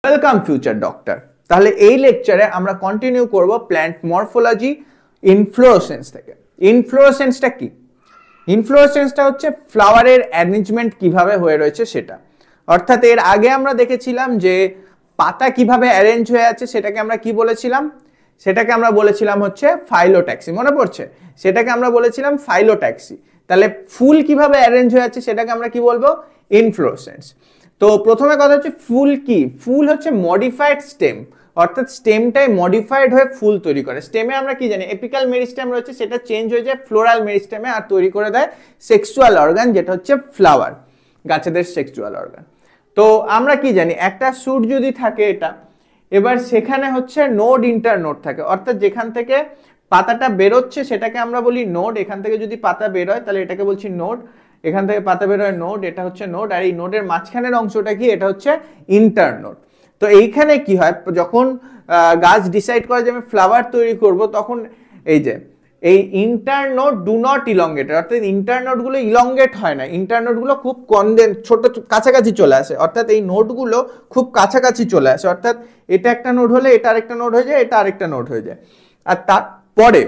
Welcome future doctor. তাহলে এই লেকচারে আমরা কন্টিনিউ করব প্ল্যান্ট মরফোলজি ইনফ্লোরেসেন্স থেকে। ইনফ্লোরেসেন্সটা কি? ইনফ্লোরেসেন্সটা হচ্ছে ফ্লাওয়ারের অ্যারেঞ্জমেন্ট কিভাবে হয়ে রয়েছে সেটা। অর্থাৎ এর আগে আমরা দেখেছিলাম যে পাতা কিভাবে অ্যারেঞ্জ হয়ে আছে, সেটাকে আমরা কি বলেছিলাম? সেটাকে আমরা বলেছিলাম হচ্ছে ফাইলোট্যাক্সি। মনে পড়ছে? সেটাকে আমরা বলেছিলাম ফাইলোট্যাক্সি। তাহলে ফুল কিভাবে অ্যারেঞ্জ হয়ে আছে সেটাকে আমরা কি বলবো? ইনফ্লোরেসেন্স। তো প্রথমে কথা হচ্ছে ফুল কি? ফুল হচ্ছে মডিফাইড স্টেম, অর্থাৎ স্টেমটাই মডিফাইড হয়ে ফুল তৈরি করে। স্টেমে আমরা কি জানি, এপিক্যাল মেরিস্টেম রয়েছে, সেটা চেঞ্জ হয়ে যায় ফ্লোরাল মেরিস্টেমে আর তৈরি করে দেয় সেক্সুয়াল অর্গান, যেটা হচ্ছে ফ্লাওয়ার, গাছেদের সেক্সুয়াল অর্গান। তো আমরা কি জানি, একটা শুট যদি থাকে এটা, এবার সেখানে হচ্ছে নোড ইন্টার নোড থাকে, অর্থাৎ যেখান থেকে পাতাটা বেরোচ্ছে সেটাকে আমরা বলি নোড। এখান থেকে যদি পাতা বেরোয় তাহলে এটাকে বলছি নোড, এখান থেকে পাতা বেরোয় নোড, এটা হচ্ছে নোড। আর এই নোডের মাঝখানের অংশটা কি? এটা হচ্ছে ইন্টার নোড। তো এইখানে কি হয়, যখন গাছ ডিসাইড করে যে আমি ফ্লাওয়ার তৈরি করব, তখন এই যে এই inter node do not elongate, অর্থাৎ ইন্টার নোডগুলো ইলংগেট হয় না, ইন্টার নোডগুলো খুব কনডেন্স ছোট কাছাকাছি চলে আসে, অর্থাৎ এই নোডগুলো খুব কাছাকাছি চলে আসে, অর্থাৎ এটা একটা নোড হলে এটা আরেকটা নোড হয়ে যায়, এটা আরেকটা নোড হয়ে যায়। আর তারপরে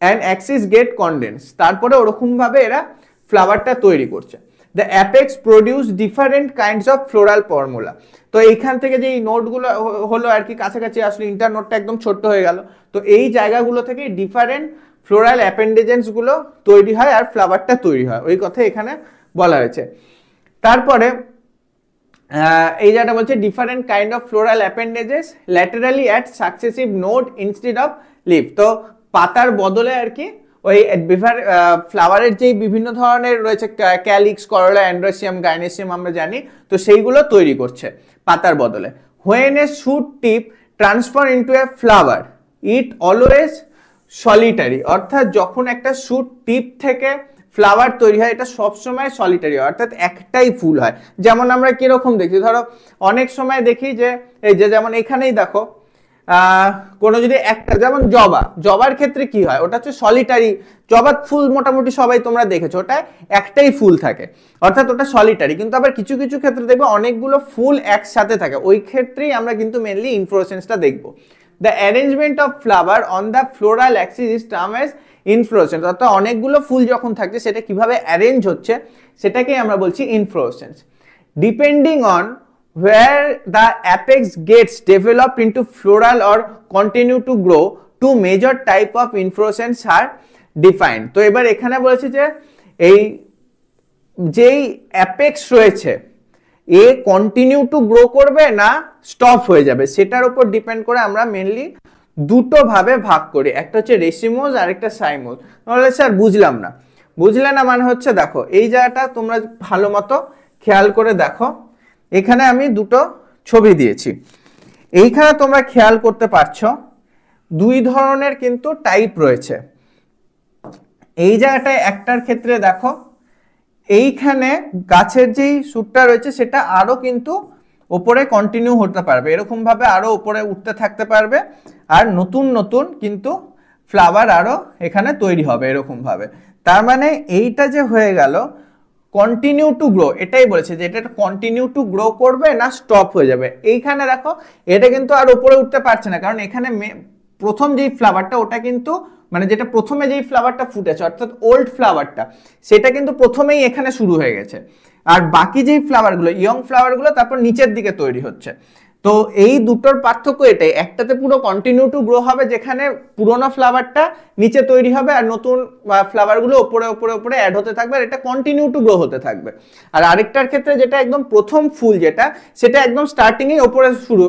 অ্যান্ড অ্যাক্সিস গেট কনডেন্স, তারপরে ওরকম ভাবে এরা ফ্লাওয়ারটা তৈরি করছে। The apex produce different kinds of floral formula. তো এইখান থেকে যে এই নোটগুলো হলো আর কি কাছাকাছি আসলে, ইন্টার নোটটা একদম ছোট্ট হয়ে গেল, তো এই জায়গাগুলো থেকে ডিফারেন্ট ফ্লোরাল অ্যাপেন্ডেজেন্স গুলো তৈরি হয় আর ফ্লাওয়ারটা তৈরি হয়, ওই কথা এখানে বলা হয়েছে। তারপরে এই জায়গাটা বলছে different kind of floral appendages laterally at successive node instead of leaf. তো পাতার বদলে আর কি ওই ফ্লাওয়ারের যেই বিভিন্ন ধরনের রয়েছে, ক্যালিক্স, করোলা, অ্যান্ড্রোসিয়াম, গাইনেসিয়াম আমরা জানি, তো সেইগুলো তৈরি করছে পাতার বদলে। When a shoot tip transfer into a flower it always solitary, অর্থাৎ যখন একটা শুট টিপ থেকে ফ্লাওয়ার তৈরি হয় এটা সবসময় সলিটারি, অর্থাৎ একটাই ফুল হয়। যেমন আমরা কিরকম দেখি, ধরো অনেক সময় দেখি যে এই যে যেমন এখানেই দেখো কোনো যদি একটা, যেমন জবার ক্ষেত্রে কি হয়, ওটা হচ্ছে সলিটারি জবা ফুল, মোটামুটি সবাই তোমরা দেখেছো, ওটা একটাই ফুল থাকে, অর্থাৎ ওটা সলিটারি। কিন্তু আবার কিছু কিছু ক্ষেত্রে দেখবে অনেকগুলো ফুল একসাথে থাকে, ওই ক্ষেত্রেই আমরা কিন্তু মেনলি ইনফ্লোরেসেন্সটা দেখবো। The arrangement of flower on the floral Axis is term as inflorescence, অর্থাৎ অনেকগুলো ফুল যখন থাকছে সেটা কিভাবে অ্যারেঞ্জ হচ্ছে সেটাকেই আমরা বলছি inflorescence. Depending on where the apex gets developed into floral or continue to grow, two major type of inflorescence are defined. তো এবার এখানে বলেছে যে এই যেই অ্যাপেক্স রয়েছে এ কন্টিনিউ টু গ্রো করবে না স্টপ হয়ে যাবে, সেটার উপর ডিপেন্ড করে আমরা মেনলি দুটো ভাবে ভাগ করি, একটা হচ্ছে রেসিমোজ আর একটা সাইমোজ। তাহলে স্যার বুঝলাম না, বুঝলে না মানে হচ্ছে দেখো এই জায়গাটা তোমরা ভালো মতো খেয়াল করে দেখো, এখানে আমি দুটো ছবি দিয়েছি, এইখানে তোমরা খেয়াল করতে পারছো দুই ধরনের কিন্তু টাইপ রয়েছে। এই জায়গাটায় একটার ক্ষেত্রে দেখো এইখানে গাছের যেই শুটটা রয়েছে সেটা আরো কিন্তু উপরে কন্টিনিউ হতে পারবে, এরকম ভাবে আরো উপরে উঠতে থাকতে পারবে, আর নতুন নতুন কিন্তু ফ্লাওয়ার আরো এখানে তৈরি হবে এরকম ভাবে। তার মানে এইটা যে হয়ে গেল কন্টিনিউ টু গ্রো, এটাই বলেছে যে এটা কন্টিনিউ টু গ্রো করবে না স্টপ হয়ে যাবে। এইখানে দেখো এটা কিন্তু আর উপরে উঠতে পারছে না, কারণ এখানে প্রথম যেই ফ্লাওয়ারটা ওটা কিন্তু মানে যেটা প্রথমে যেই ফ্লাওয়ারটা ফুটেছে অর্থাৎ ওল্ড ফ্লাওয়ারটা, সেটা কিন্তু প্রথমেই এখানে শুরু হয়ে গেছে, আর বাকি যেই ফ্লাওয়ারগুলো ইয়ং ফ্লাওয়ারগুলো তারপর নিচের দিকে তৈরি হচ্ছে। তো এই দুটোর পার্থক্য এটাই, একটাতে পুরো কন্টিনিউ টু গ্রো হবে যেখানে পুরোনো ফ্লাওয়ারটা নিচে তৈরি হবে আর নতুন ফ্লাওয়ারগুলো উপরে উপরে উপরে অ্যাড হতে থাকবে, আর এটা কন্টিনিউ টু গ্রো হতে থাকবে। আর আরেকটার ক্ষেত্রে যেটা একদম প্রথম ফুল যেটা, সেটা একদম স্টার্টিংয়ে উপরে শুরু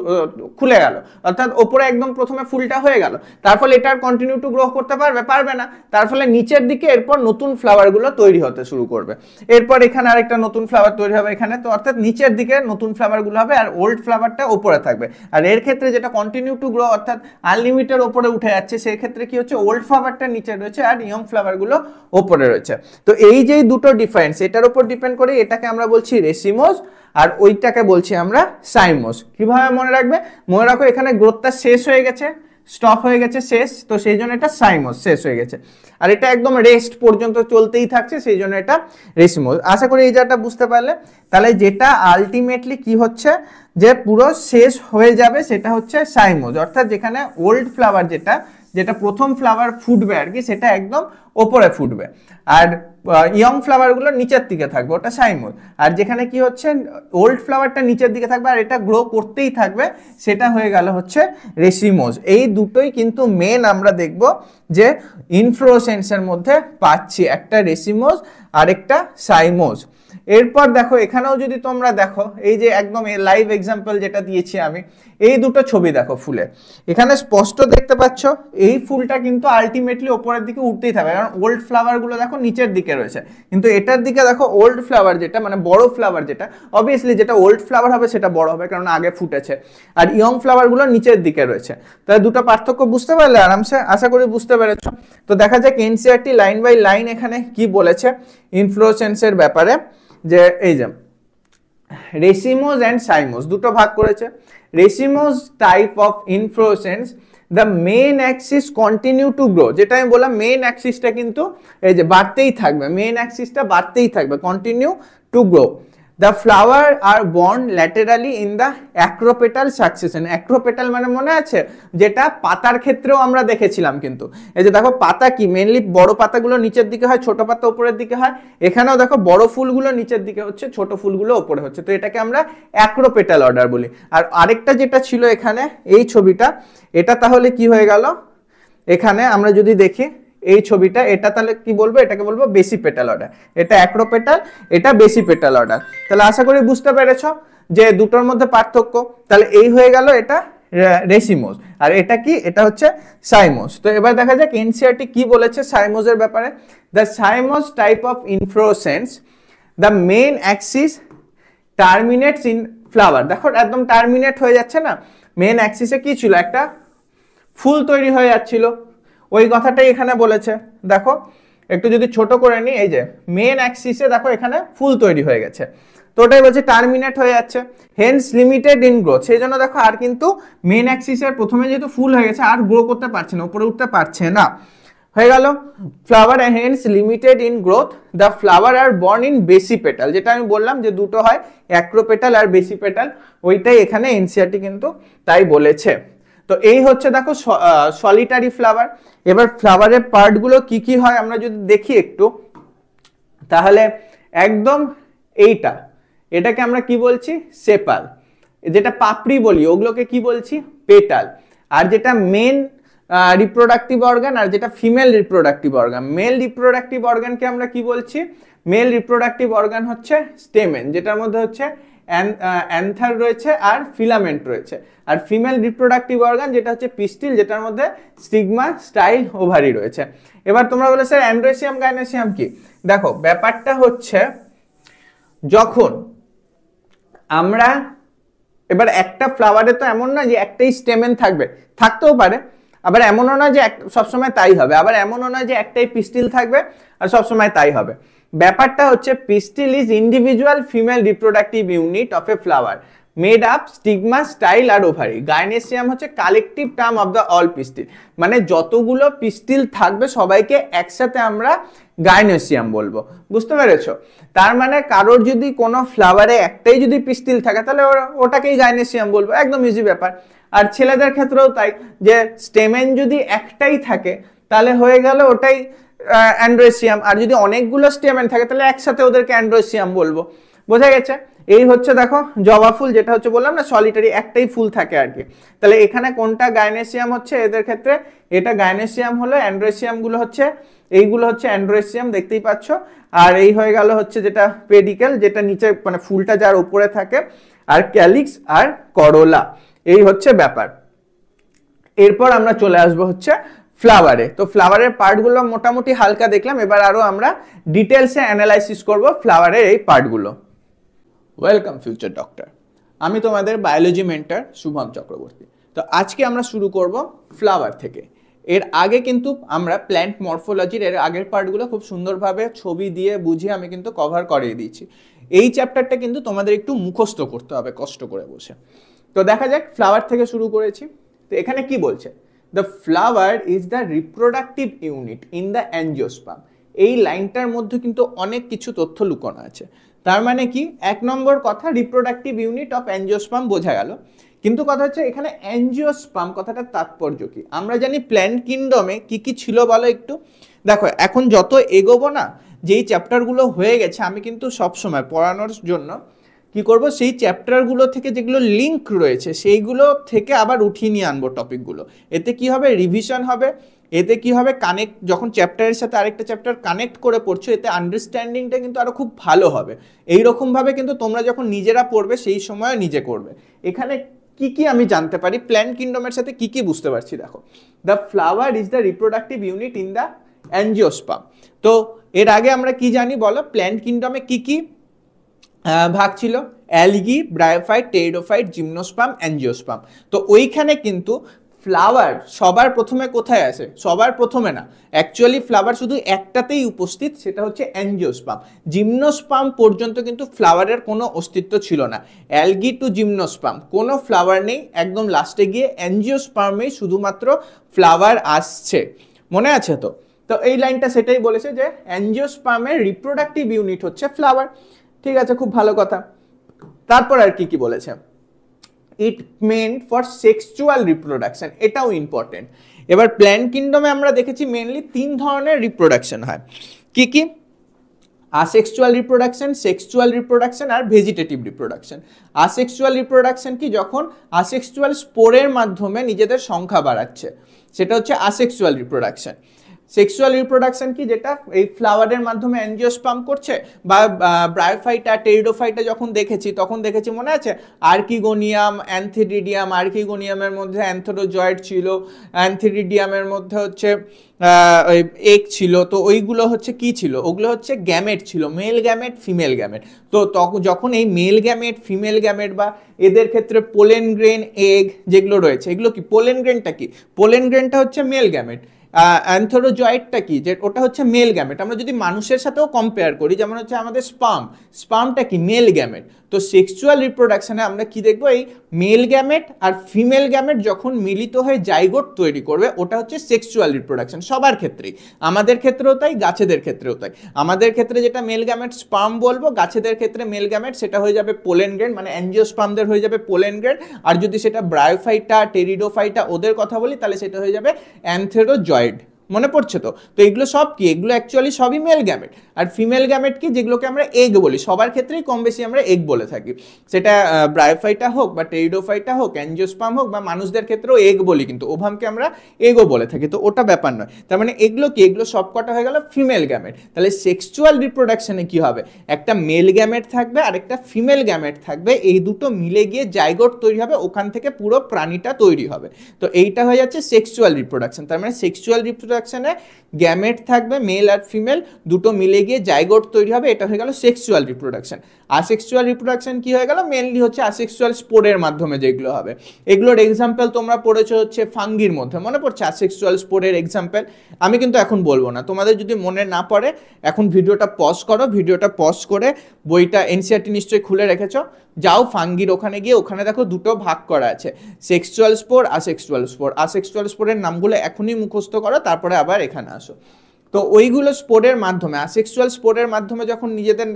খুলে গেল, অর্থাৎ উপরে একদম প্রথমে ফুলটা হয়ে গেল, তার ফলে এটা আর কন্টিনিউ টু গ্রো করতে পারবে না, তার ফলে নিচের দিকে এরপর নতুন ফ্লাওয়ারগুলো তৈরি হতে শুরু করবে, এরপর এখানে আরেকটা নতুন ফ্লাওয়ার তৈরি হবে এখানে, তো অর্থাৎ নিচের দিকে নতুন ফ্লাওয়ারগুলো হবে আর ওল্ড ফ্লাওয়ারটা উপরে থাকবে। আর এর ক্ষেত্রে যেটা কন্টিনিউ টু গ্রো অর্থাৎ আনলিমিটেড উপরে উঠে যাচ্ছে, সেই ক্ষেত্রে কি হচ্ছে ওল্ড ফ্লাওয়ারটা নিচে রয়েছে আর ইয়ং ফ্লাওয়ারগুলো উপরে রয়েছে। তো এই যে দুটো ডিফারেন্স, এটার উপর ডিপেন্ড করে এটাকে আমরা বলছি রেসিমোজ আর ওইটাকে বলছি আমরা সাইমোজ। কিভাবে মনে রাখবে? মনে রাখো এখানে গ্রোথটা শেষ হয়ে গেছে, স্টপ হয়ে গেছে শেষ, তো সেই জন্য এটা সাইমোস শেষ হয়ে গেছে, আর এটা একদম রেস্ট পর্যন্ত চলতেই থাকছে, সেই জন্য এটা রেসিমোস। আশা করি এই জায়গাটা বুঝতে পারলে। তাহলে যেটা আলটিমেটলি কি হচ্ছে যে পুরো শেষ হয়ে যাবে সেটা হচ্ছে সাইমোজ, অর্থাৎ যেখানে ওল্ড ফ্লাওয়ার যেটা প্রথম ফ্লাওয়ার ফুটবে আর কি, সেটা একদম ওপরে ফুটবে, আর ইয়ং ফ্লাওয়ারগুলো নিচের দিকে থাকবে, ওটা সাইমোজ। আর যেখানে কি হচ্ছে ওল্ড ফ্লাওয়ারটা নিচের দিকে থাকবে আর এটা গ্রো করতেই থাকবে, সেটা হয়ে গেল হচ্ছে রেসিমোজ। এই দুটোই কিন্তু মেন আমরা দেখব যে ইনফ্লোরেসেন্সের মধ্যে পাচ্ছি, একটা রেসিমোজ আর একটা সাইমোজ। এরপর দেখো এখানেও যদি তোমরা দেখো, এই যে একদম লাইভ এক্সাম্পল যেটা দিয়েছি আমি, এই দুটো ছবি দেখো ফুলে, এখানে স্পষ্ট দেখতে পাচ্ছ এই ফুলটা কিন্তু আলটিমেটলি ওপরের দিকে উঠতেই থাকবে, কারণ ওল্ড ফ্লাওয়ার গুলো দেখো নিচের দিকে রয়েছে, কিন্তু এটার দিকে দেখো ওল্ড ফ্লাওয়ার যেটা মানে বড় ফ্লাওয়ার যেটা, অবভিয়াসলি যেটা ওল্ড ফ্লাওয়ার হবে সেটা বড় হবে কারণ আগে ফুটেছে, আর ইয়ং ফ্লাওয়ার গুলো নিচের দিকে রয়েছে। তাহলে দুটো পার্থক্য বুঝতে পারলে আরামসে, আশা করি বুঝতে পেরেছ। তো দেখা যাক এনসিইআরটি লাইন বাই লাইন এখানে কি বলেছে ইনফ্লোরেসেন্সের ব্যাপারে, যে এই যে রেসিমোজ এন্ড সাইমোজ দুটো ভাগ করেছে। Racemose type of inflorescence the main axis continue to grow, যেটা আমি বললাম মেইন অ্যাক্সিসটা কিন্তু এই যে বাড়তেই থাকবে, মেইন অ্যাক্সিসটা বাড়তেই থাকবে, continue to grow. The flower are born laterally in the acropetal succession. acropetal মানে মনে আছে যেটা পাতার ক্ষেত্রেও আমরা দেখেছিলাম, কিন্তু এই যে দেখো পাতা কি মেইনলি বড় পাতাগুলো নিচের দিকে হয়, ছোট পাতা উপরের দিকে হয়, এখানেও দেখো বড় ফুলগুলো নিচের দিকে হচ্ছে, ছোট ফুলগুলো উপরে হচ্ছে, তো এটাকে আমরা acropetal অর্ডার বলি। আর আরেকটা যেটা ছিল এখানে এই ছবিটা, এটা তাহলে কি হয়ে গেল, এখানে আমরা যদি দেখি এই ছবিটা, এটা তাহলে কি বলবো, এটাকে বলবো বেসিপেটাল অর্ডার, এটা অ্যাক্রোপেটাল, এটা বেসিপেটাল অর্ডার। তাহলে আশা করি বুঝতে পেরেছো যে দুটোর মধ্যে পার্থক্য। তাহলে এই হয়ে গেল এটা রেসিমোজ, আর এটা কি, এটা হচ্ছে সাইমোজ। তো এবার দেখা যাক এনসিইআরটি কি বলেছে সাইমোজের ব্যাপারে। The cymose type of inflorescence the main axis terminates in flower. দেখো একদম টার্মিনেট হয়ে যাচ্ছে না, মেইন অ্যাক্সিসে কি ছিল, একটা ফুল তৈরি হয়ে যাচ্ছিল, ওই কথাটাই এখানে বলেছে। দেখো একটু যদি ছোট করে নিই, এই যে মেন অ্যাক্সিসে দেখো এখানে ফুল তৈরি হয়ে গেছে, তো ওটাই বলছে টার্মিনেট হয়ে যাচ্ছে, হেন্স লিমিটেড ইন গ্রোথ। সেই জন্য দেখো আর কিন্তু মেন অ্যাক্সিসের প্রথমে যেহেতু ফুল হয়ে গেছে আর গ্রো করতে পারছে না, উপরে উঠতে পারছে না, হয়ে গেল flower hence limited in growth. The flower are born in basipetal, যেটা আমি বললাম যে দুটো হয় অ্যাক্রোপেটাল আর বেসিপেটাল, ওইটাই এখানে এনসিইআরটি কিন্তু তাই বলেছে। তো এই হচ্ছে দেখো সলিটারি ফ্লাওয়ার। এবার ফ্লাওয়ারের পার্টগুলো কি কি হয় আমরা যদি দেখি একটু, তাহলে একদম এটাকে আমরা কি বলছি, সেপাল, যেটা পাপড়ি বলি ওগুলোকে কি বলছি, পেটাল। আর যেটা মেন রিপ্রোডাক্টিভ অর্গান আর যেটা female reproductive organ, male reproductive অর্গানকে আমরা কি বলছি, মেল রিপ্রোডাক্টিভ অর্গান হচ্ছে স্টেমেন, যেটার মধ্যে হচ্ছে অ্যান্থার রয়েছে আর ফিলামেন্ট রয়েছে। আর ফিমেল রিপ্রোডাক্টিভ অর্গান যেটা হচ্ছে পিস্টিল, যেটার মধ্যে স্টিগমা, স্টাইল, ওভারি রয়েছে। এবার তোমরা বলে স্যার অ্যান্ড্রোসিয়াম গাইনোসিয়াম কি, দেখো ব্যাপারটা হচ্ছে যখন আমরা এবার একটা ফ্লাওয়ারে তো এমন না যে একটাই স্টেমেন থাকবে, থাকতেও পারে, আবার এমনও না যে সবসময় তাই হবে, আবার এমনও না যে একটাই পিস্টিল থাকবে আর সবসময় তাই হবে। ব্যাপারটা হচ্ছে pistil is individual female reproductive unit of a flower made up stigma, style আর ওভারি। গাইনেসিয়াম হচ্ছে collective term of the all pistil, মানে যতগুলো পিস্টিল থাকবে সবাইকে একসাথে আমরা গাইনেসিয়াম বলবো, বুঝতে পেরেছো? তার মানে কারোর যদি কোনো ফ্লাওয়ারে একটাই যদি পিস্টিল থাকে তাহলে ওটাকেই গাইনেসিয়াম বলবো, একদম ইজি ব্যাপার। আর ছেলেদের ক্ষেত্রেও তাই, যে স্টেমেন যদি একটাই থাকে তাহলে হয়ে গেল ওটাই অ্যান্ড্রোসিয়াম, আর যদি অনেকগুলো স্টেমেন থাকে তাহলে একসাথে ওদেরকে অ্যান্ড্রোসিয়াম বলবো, বোঝা গেছে? এই হচ্ছে দেখো জবা ফুল, যেটা হচ্ছে বললাম না সলিটারি, একটাই ফুল থাকে আর কি। তাহলে এখানে কোনটা গাইনেসিয়াম হচ্ছে এদের ক্ষেত্রে, এটা গাইনেসিয়াম হলো, অ্যান্ড্রোসিয়াম গুলো হচ্ছে এইগুলো হচ্ছে অ্যান্ড্রোসিয়াম, দেখতেই পাচ্ছ। আর এই হয়ে গেল হচ্ছে যেটা পেডিকেল, যেটা নিচে মানে ফুলটা যার উপরে থাকে, আর ক্যালিক্স আর করোলা, এই হচ্ছে ব্যাপার। এরপর আমরা চলে আসবো হচ্ছে ফ্লাওয়ারে। তো ফ্লাওয়ারের পার্টগুলো মোটামুটি হালকা দেখলাম, এবার আরো আমরা ডিটেলসে অ্যানালাইসিস করব ফ্লাওয়ারের এই পার্টগুলো। ওয়েলকাম ফিউচার ডক্টর, আমি তোমাদের বায়োলজি মেন্টর শুভম চক্রবর্তী। তো আজকে আমরা শুরু করব ফ্লাওয়ার থেকে। এর আগে কিন্তু আমরা প্ল্যান্ট মরফোলজির এর আগের পার্টগুলো খুব সুন্দরভাবে ছবি দিয়ে বুঝিয়ে আমি কিন্তু কভার করিয়ে দিয়েছি। এই চ্যাপ্টারটা কিন্তু তোমাদের একটু মুখস্থ করতে হবে কষ্ট করে বসে। তো দেখা যাক, ফ্লাওয়ার থেকে শুরু করেছি। তো এখানে কি বলছে, the flower is the reproductive unit in the angiosperm. এই লাইনটার মধ্যে কিন্তু অনেক কিছু তথ্য লুকানো আছে। তার মানে কি, এক নম্বর কথা রিপ্রোডাক্টিভ ইউনিট অফ অ্যাঞ্জিওস্পার্ম বোঝা গেল। কিন্তু কথা হচ্ছে এখানে অ্যাঞ্জিওস্পার্ম কথাটার তাৎপর্য কি? আমরা জানি প্ল্যান্ট কিংডমে কি কি ছিল বলো একটু। দেখো এখন যত এগোবো না, যেই চ্যাপ্টারগুলো হয়ে গেছে আমি কিন্তু সবসময় পড়ানোর জন্য কি করব, সেই চ্যাপ্টারগুলো থেকে যেগুলো লিঙ্ক রয়েছে সেইগুলো থেকে আবার উঠিয়ে নিয়ে আনবো টপিকগুলো। এতে কি হবে, রিভিশন হবে। এতে কি হবে, কানেক্ট, যখন চ্যাপ্টারের সাথে আরেকটা চ্যাপ্টার কানেক্ট করে পড়ছো এতে আন্ডারস্ট্যান্ডিংটা কিন্তু আরো খুব ভালো হবে। এইরকমভাবে কিন্তু তোমরা যখন নিজেরা পড়বে সেই সময় নিজে করবে। এখানে কি কি আমি জানতে পারি, প্ল্যান্ট কিংডমের সাথে কি কি বুঝতে পারছি দেখো। The flower is the reproductive unit in the angiosperm. তো এর আগে আমরা কি জানি বলো, প্ল্যান্ট কিংডমে কি কি ভাগ ছিল? Algae, bryophyte, pteridophyte, gymnosperm, angiosperm. তো ওইখানে কিন্তু ফ্লাওয়ার সবার প্রথমে কোথায় আসে? সবার প্রথমে না, অ্যাকচুয়ালি ফ্লাওয়ার শুধু একটাতেই উপস্থিত, সেটা হচ্ছে অ্যাঞ্জিওস্পার্ম। জিমনোস্পার্ম পর্যন্ত কিন্তু ফ্লাওয়ারের কোনো অস্তিত্ব ছিল না। অ্যালগি টু জিমনোস্পার্ম কোনো ফ্লাওয়ার নেই, একদম লাস্টে গিয়ে অ্যাঞ্জিওস্পার্মেই শুধুমাত্র ফ্লাওয়ার আসছে। মনে আছে তো? তো এই লাইনটা সেটাই বলেছে যে অ্যাঞ্জিওস্পার্মের রিপ্রোডাক্টিভ ইউনিট হচ্ছে ফ্লাওয়ার। ঠিক আছে, খুব ভালো কথা। তারপর আর কি কি বলেছে? ইট মেন্ট ফর সেক্সুয়াল রিপ্রোডাকশন, এটাও ইম্পর্টেন্ট। এবার প্ল্যান্ট কিংডমে আমরা দেখেছি মেনলি 3 ধরনের রিপ্রোডাকশন হয়। কি কি? আসেক্সুয়াল রিপ্রোডাকশন, সেক্সুয়াল রিপ্রোডাকশন আর ভেজিটেটিভ রিপ্রোডাকশন। আসেক্সুয়াল রিপ্রোডাকশন কি? যখন আসেক্সুয়াল স্পোরের মাধ্যমে নিজেদের সংখ্যা বাড়াচ্ছে, সেটা হচ্ছে আসেক্সুয়াল রিপ্রোডাকশন। সেক্সুয়াল রিপ্রোডাকশন কি? যেটা এই ফ্লাওয়ারের মাধ্যমে অ্যাঞ্জিওস্পার্ম করছে, বা ব্রায়োফাইটা, টেরিডোফাইটা যখন দেখেছি তখন দেখেছি মনে আছে আর্কিগোনিয়াম, অ্যান্থিরিডিয়াম। আর্কিগোনিয়ামের মধ্যে অ্যান্থোরোজয়েড ছিল, অ্যান্থিরিডিয়ামের মধ্যে হচ্ছে এগ ছিল। তো ওইগুলো হচ্ছে কি ছিল? ওগুলো হচ্ছে গ্যামেট ছিল, মেল গ্যামেট, ফিমেল গ্যামেট। তো যখন এই মেল গ্যামেট, ফিমেল গ্যামেট বা এদের ক্ষেত্রে পোলেন গ্রেন, এগ যেগুলো রয়েছে, এগুলো কি? পোলেন গ্রেনটা কি? পোলেন গ্রেনটা হচ্ছে মেল গ্যামেট। অ্যান্থোরোজয়েডটা কি? যে ওটা হচ্ছে মেল গ্যামেট। আমরা যদি মানুষের সাথেও কম্পেয়ার করি, যেমন হচ্ছে আমাদের স্পার্মটা কি? Male gamete. তো সেক্সুয়াল রিপ্রোডাকশনে আমরা কি দেখবো? এই মেল গ্যামেট আর ফিমেল গ্যামেট যখন মিলিত হয়ে জাইগোট তৈরি করবে, ওটা হচ্ছে সেক্সুয়াল রিপ্রোডাকশন। সবার ক্ষেত্রেই, আমাদের ক্ষেত্রেও তাই, গাছেদের ক্ষেত্রেও তাই। আমাদের ক্ষেত্রে যেটা মেল গ্যামেট স্পার্ম বলবো, গাছেদের ক্ষেত্রে মেল গ্যামেট সেটা হয়ে যাবে পোলেন গ্রেন, মানে অ্যাঞ্জিওস্পার্মদের হয়ে যাবে পোলেন গ্রেন। আর যদি সেটা ব্রায়োফাইটা, টেরিডোফাইটা ওদের কথা বলি, তাহলে সেটা হয়ে যাবে অ্যান্থেরোজয়েড। মনে পড়ছে তো? তো এগুলো সব কি? এগুলো অ্যাকচুয়ালি সবই মেল গ্যামেট। আর ফিমেল গ্যামেট কি? যেগুলোকে আমরা এগ বলি। সবার ক্ষেত্রেই কম বেশি আমরা এগ বলে থাকি, সেটা ব্রায়োফাইটা হোক বা টেরিডোফাইটা হোক, অ্যাঞ্জিওস্পার্ম হোক, বা মানুষদের ক্ষেত্রেও এগ বলি, কিন্তু ওভামকে আমরা এগও বলে থাকি। তো ওটা ব্যাপার নয়। তার মানে এগুলো কি? এগুলো সব কটা হয়ে গেল ফিমেল গ্যামেট। তাহলে সেক্সুয়াল রিপ্রোডাকশনে কি হবে? একটা মেল গ্যামেট থাকবে আর একটা ফিমেল গ্যামেট থাকবে, এই দুটো মিলে গিয়ে জাইগোট তৈরি হবে, ওখান থেকে পুরো প্রাণীটা তৈরি হবে। তো এইটা হয়ে যাচ্ছে সেক্সুয়াল রিপ্রোডাকশন। তার মানে সেক্সুয়াল রিপ্রোডাকশনে গ্যামেট থাকবে মেল আর ফিমেল, দুটো মিলে গিয়ে জাইগোট তৈরি হবে, এটা হয়ে গেল সেক্সুয়াল রিপ্রোডাকশন। আসেক্সুয়াল রিপ্রোডাকশন কি হয়ে গেল? মেনলি হচ্ছে আসেক্সুয়াল স্পোরের মাধ্যমে যেগুলো হবে। এগুলোর এক্সাম্পল তোমরা পড়েছো হচ্ছে ফাঙ্গির মধ্যে, মনে পড়ছে আসেক্সুয়াল স্পোরের এক্সাম্পল? আমি কিন্তু এখন বলবো না, তোমাদের যদি মনে না পড়ে এখন ভিডিওটা পজ করো, ভিডিওটা পজ করে বইটা এনসিইআরটি নিশ্চয়ই খুলে রেখেছো, যাও ফাঙ্গির ওখানে গিয়ে, ওখানে দেখো দুটো ভাগ করা আছে, sexual spore, asexual spore. Asexual স্পোরের নামগুলো এখনই মুখস্থ করো, তারপরে আবার এখানে আসো। তো ওইগুলো স্পোরের মাধ্যমে, আসেক্সুয়াল স্পোরের মাধ্যমে যখন নিজেদের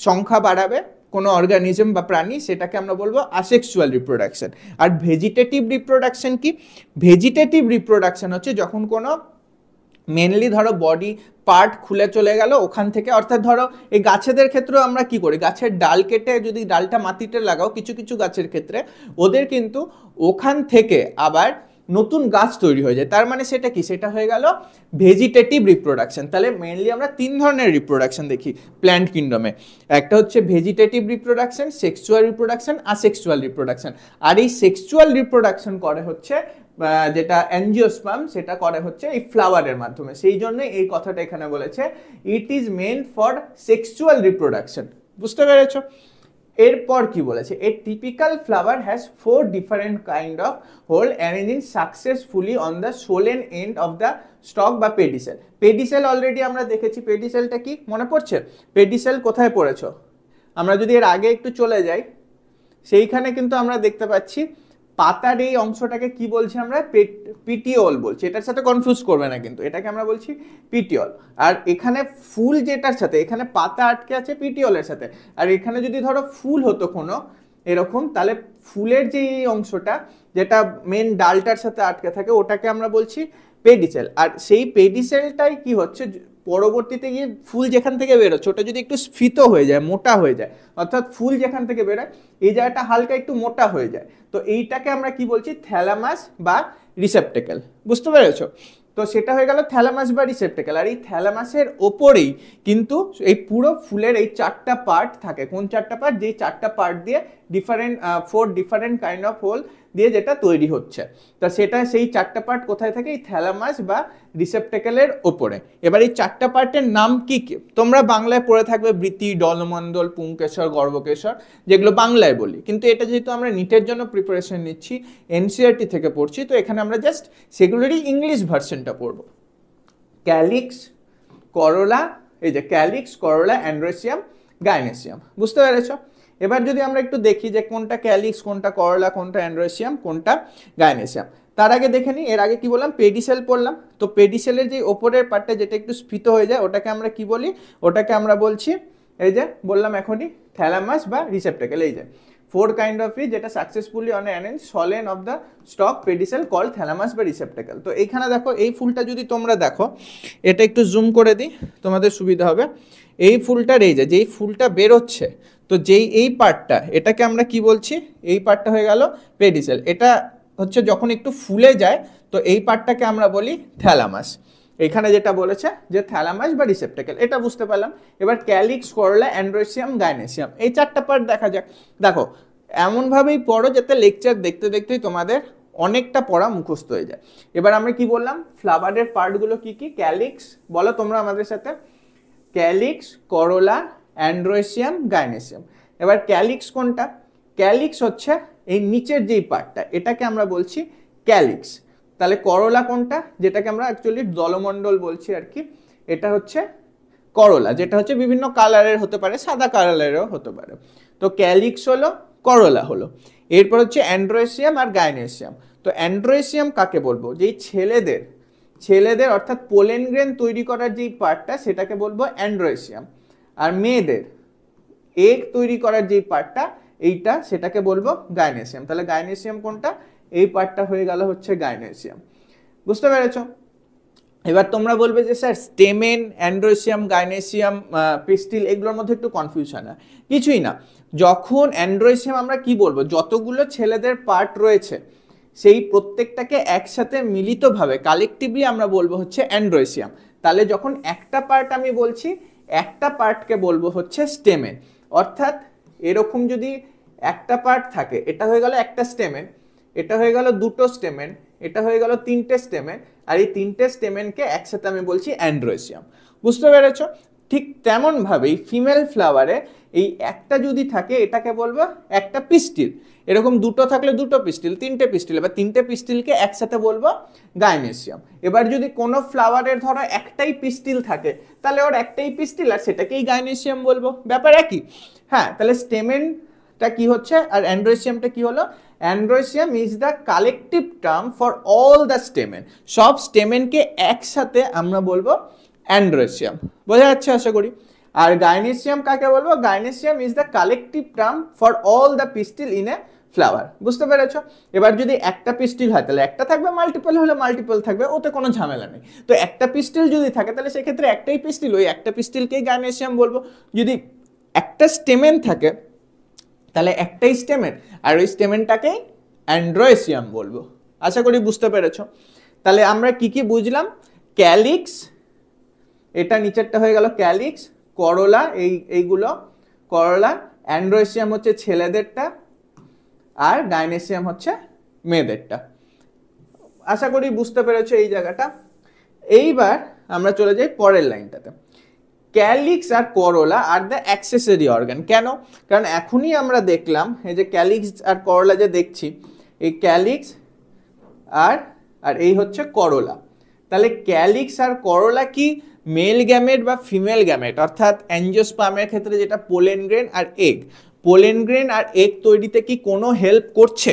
সংখ্যা বাড়াবে কোনো অর্গানিজম বা প্রাণী, সেটাকে আমরা বলবো আসেক্সুয়াল রিপ্রোডাকশন। আর ভেজিটেটিভ রিপ্রোডাকশন কি? ভেজিটেটিভ রিপ্রোডাকশন হচ্ছে যখন কোনো মেনলি ধরো বডি পার্ট খুলে চলে গেল ওখান থেকে, অর্থাৎ ধরো এই গাছেদের ক্ষেত্রেও আমরা কি করি, গাছের ডাল কেটে যদি ডালটা মাটিতে লাগাও, কিছু কিছু গাছের ক্ষেত্রে ওদের কিন্তু ওখান থেকে আবার নতুন গাছ তৈরি হয়ে যায়। তার মানে সেটা কি? সেটা হয়ে গেল ভেজিটেটিভ রিপ্রোডাকশন। তাহলে মেনলি আমরা 3 ধরনের রিপ্রোডাকশন দেখি প্ল্যান্ট কিংডমে। একটা হচ্ছে vegetative reproduction, sexual reproduction, asexual reproduction. আর এই সেক্সুয়াল রিপ্রোডাকশন করে হচ্ছে যেটা অ্যাঞ্জিওস্পার্ম, সেটা করে হচ্ছে এই ফ্লাওয়ারের মাধ্যমে। সেই জন্য এই কথাটা এখানে বলেছে it is meant for sexual reproduction. বুঝতে পেরেছো? এরপর কি বলেছে? A typical flower has 4 different kind of whorl arranging successfully on the swollen end of the stalk বা পেডিসেল। পেডিসেল অলরেডি আমরা দেখেছি, পেডিসেলটা কি মনে পড়ছে? পেডিসেল কোথায় পড়েছো? আমরা যদি এর আগে একটু চলে যাই, সেইখানে কিন্তু আমরা দেখতে পাচ্ছি পাতার এই অংশটাকে কি বলছি আমরা, পিটিওল বলছি, এটার সাথে কনফিউজ করবে না কিন্তু, এটাকে আমরা বলছি পিটিওল। আর এখানে ফুল যেটার সাথে, এখানে পাতা আটকে আছে পিটিওলের সাথে, আর এখানে যদি ধরো ফুল হতো কোনো এরকম, তাহলে ফুলের যে এই অংশটা যেটা মেন ডালটার সাথে আটকে থাকে ওটাকে আমরা বলছি পেডিসেল। আর সেই পেডিসেলটাই কি হচ্ছে, পরবর্তীতে গিয়ে ফুল যেখান থেকে বেরোচ্ছে ওটা যদি একটু স্ফীত হয়ে যায়, মোটা হয়ে যায়, অর্থাৎ ফুল যেখান থেকে বেরোয় এই জায়গাটা হালকা একটু মোটা হয়ে যায়, তো এইটাকে আমরা কি বলছি, থ্যালামাস বা রিসেপ্টেকেল। বুঝতে পেরেছো? তো সেটা হয়ে গেল থ্যালামাস বা রিসেপ্টেকেল। আর এই থ্যালামাসের ওপরেই কিন্তু এই পুরো ফুলের এই 4টা পার্ট থাকে। কোন 4টা পার্ট? যেই 4টা পার্ট দিয়ে four different kind of whorl দিয়ে যেটা তৈরি হচ্ছে, তা সেটা সেই 4টা পার্ট কোথায় থাকে, এই থ্যালামাস বা রিসেপ্টেকেলের ওপরে। এবার এই 4টা পার্টের নাম কি কি তোমরা বাংলায় পড়ে থাকবে, বৃতি, ডলমণ্ডল, পুংকেশর, গর্ভকেশর, যেগুলো বাংলায় বলি, কিন্তু এটা যেহেতু আমরা নিটের জন্য প্রিপারেশন নিচ্ছি, এনসিইআরটি থেকে পড়ছি, তো এখানে আমরা জাস্ট সেগুলোরই ইংলিশ ভার্সনটা পড়বো। ক্যালিক্স, করোলা, এই যে ক্যালিক্স, করোলা, অ্যান্ড্রোসিয়াম, গাইনেসিয়াম। বুঝতে পেরেছো? এবার যদি আমরা একটু দেখি যে কোনটা ক্যালিক্স, কোনটা করোলা, কোনটা অ্যান্ড্রোসিয়াম, কোনটা গাইনেসিয়াম, তার আগে দেখে নিই। এর আগে কি বললাম, পেডিসেল পড়লাম। তো পেডিসেলের যে ওপরের পার্টটা যেটা একটু স্ফীত হয়ে যায় ওটাকে আমরা কি বলি, ওটাকে আমরা বলছি, এই যে বললাম এখনই, থ্যালামাস বা রিসেপ্টেকেল। এই যে 4 কাইন্ড অফ যেটা successfully on arrange swollen of the stalk pedicel called thalamus বা রিসেপ্টেকেল। তো এইখানে দেখো, এই ফুলটা যদি তোমরা দেখো, এটা একটু জুম করে দিই তোমাদের সুবিধা হবে। এই ফুলটার এই যে যেই ফুলটা বেরোচ্ছে, তো যেই এই পার্টটা, এটাকে আমরা কি বলছি, এই পার্টটা হয়ে গেল পেডিসেল। এটা হচ্ছে যখন একটু ফুলে যায়, তো এই পার্টটাকে আমরা বলি থ্যালামাস। এখানে যেটা বলেছে যে থ্যালামাস বা রিসেপ্টেকেল, এটা বুঝতে পারলাম। এবার ক্যালিক্স, করোলা, অ্যান্ড্রোসিয়াম, গাইনেসিয়াম, এই 4টা পার্ট দেখা যাক। দেখো এমনভাবেই পড়ো যাতে লেকচার দেখতে দেখতেই তোমাদের অনেকটা পড়া মুখস্থ হয়ে যায়। এবার আমরা কি বললাম, ফ্লাওয়ারের পার্টগুলো কি কি, ক্যালিক্স, বলো তোমরা আমাদের সাথে, ক্যালিক্স, করোলা, অ্যান্ড্রোসিয়াম, গাইনেসিয়াম। এবার ক্যালিক্স কোনটা, ক্যালিক্স হচ্ছে এই নিচের যেই পার্টটা, এটাকে আমরা বলছি ক্যালিক্স। তাহলে করোলা কোনটা, যেটাকে আমরা অ্যাকচুয়ালি দলমণ্ডল বলছি আর কি, এটা হচ্ছে করোলা, যেটা হচ্ছে বিভিন্ন কালারের হতে পারে, সাদা কালারেরও হতে পারে। তো ক্যালিক্স হলো, করোলা হলো। এরপর হচ্ছে অ্যান্ড্রোসিয়াম আর গাইনেসিয়াম। তো অ্যান্ড্রোসিয়াম কাকে বলবো, যেই ছেলেদের অর্থাৎ পোলেন গ্রেন তৈরি করার যেই পার্টটা, সেটাকে বলবো অ্যান্ড্রোসিয়াম। আর মেয়েদের এগ তৈরি করার যেই পার্টটা, এইটা, সেটাকে বলবো গাইনেসিয়াম। তাহলে গাইনেসিয়াম কোনটা, এই পার্টটা হয়ে গেল হচ্ছে গাইনেসিয়াম। বুঝতে পেরেছো? এবার তোমরা বলবে যে স্যার স্টেমেন, অ্যান্ড্রোসিয়াম, গাইনেসিয়াম, পিস্টিল, এগুলোর মধ্যে একটু কনফিউশন হয়। কিছুই না, যখন অ্যান্ড্রোসিয়াম আমরা কি বলবো, যতগুলো ছেলেদের পার্ট রয়েছে সেই প্রত্যেকটাকে একসাথে মিলিতভাবে কালেকটিভলি আমরা বলবো হচ্ছে অ্যান্ড্রোসিয়াম। তাহলে যখন একটা পার্ট আমি বলছি, একটা পার্টকে বলবো হচ্ছে স্টেমেন। অর্থাৎ এরকম যদি একটা পার্ট থাকে, এটা হয়ে গেল একটা স্টেমেন, এটা হয়ে গেল দুটো স্টেমেন, এটা হয়ে গেল 3টে স্টেমেন, আর এই 3টে স্টেমেনকে একসাথে আমি বলছি অ্যান্ড্রোসিয়াম। বুঝতে পেরেছো? ঠিক তেমন ভাবেই ফিমেল ফ্লাওয়ারে এই একটা যদি থাকে, এটাকে বলবো একটা পিস্টিল। এরকম দুটো থাকলে দুটো পিস্টিল, 3টে পিস্টিল, এবার 3টে পিস্টিলকে একসাথে বলবো গাইনেসিয়াম। এবার যদি কোনো ফ্লাওয়ারের ধরো একটাই পিস্টিল থাকে, তাহলে ওর একটাই পিস্টিল, আর সেটাকেই গাইনেসিয়াম বলবো, ব্যাপার একই। হ্যাঁ, তাহলে স্টেমেনটা কি হচ্ছে আর অ্যান্ড্রোসিয়ামটা কি হলো, androecium is the collective term for all the stamen. সব স্টেমেনকে একসাথে আমরা বলবো অ্যান্ড্রোসিয়াম। বোঝা যাচ্ছে আশা করি। আর গাইনেসিয়াম কাকে বলবো, gynoecium is the collective term for all the pistil in a flower. বুঝতে পেরেছো? এবার যদি একটা পিস্টিল হয় তাহলে একটা থাকবে, মাল্টিপল হলে মাল্টিপল থাকবে, ওতে কোনো ঝামেলা নেই। তো একটা পিস্টিল যদি থাকে তাহলে সেক্ষেত্রে একটাই পিস্টিল, ওই একটা পিস্টিলকেই গাইনেসিয়াম বলবো। যদি একটা স্টেমেন থাকে তাহলে একটাই স্টেমেন, আর ওই স্টেমেনটাকেই অ্যান্ড্রোসিয়াম বলবো। আশা করি বুঝতে পেরেছো। তাহলে আমরা কি কি বুঝলাম, ক্যালিক্স, এটা নিচেরটা হয়ে গেল ক্যালিক্স, করোলা, এইগুলো করোলা, অ্যান্ড্রোসিয়াম হচ্ছে ছেলেদেরটা, আর গাইনেসিয়াম হচ্ছে মেয়েদেরটা। আশা করি বুঝতে পেরেছো এই জায়গাটা। এইবার আমরা চলে যাই পরের লাইনটাতে। ক্যালিক্স আর corolla are the accessory organ. কেন? কারণ এখনই আমরা দেখলাম এই যে ক্যালিক্স আর করোলা যে দেখছি, এই ক্যালিক্স আর এই হচ্ছে করোলা। তাহলে ক্যালিক্স আর করোলা কি মেল গ্যামেট বা ফিমেল গ্যামেট? অর্থাৎ অ্যাঞ্জিওস্পার্মের ক্ষেত্রে যেটা পোলেন গ্রেন আর এগ, পোলেন গ্রেন আর এগ তৈরিতে কি কোনো হেল্প করছে?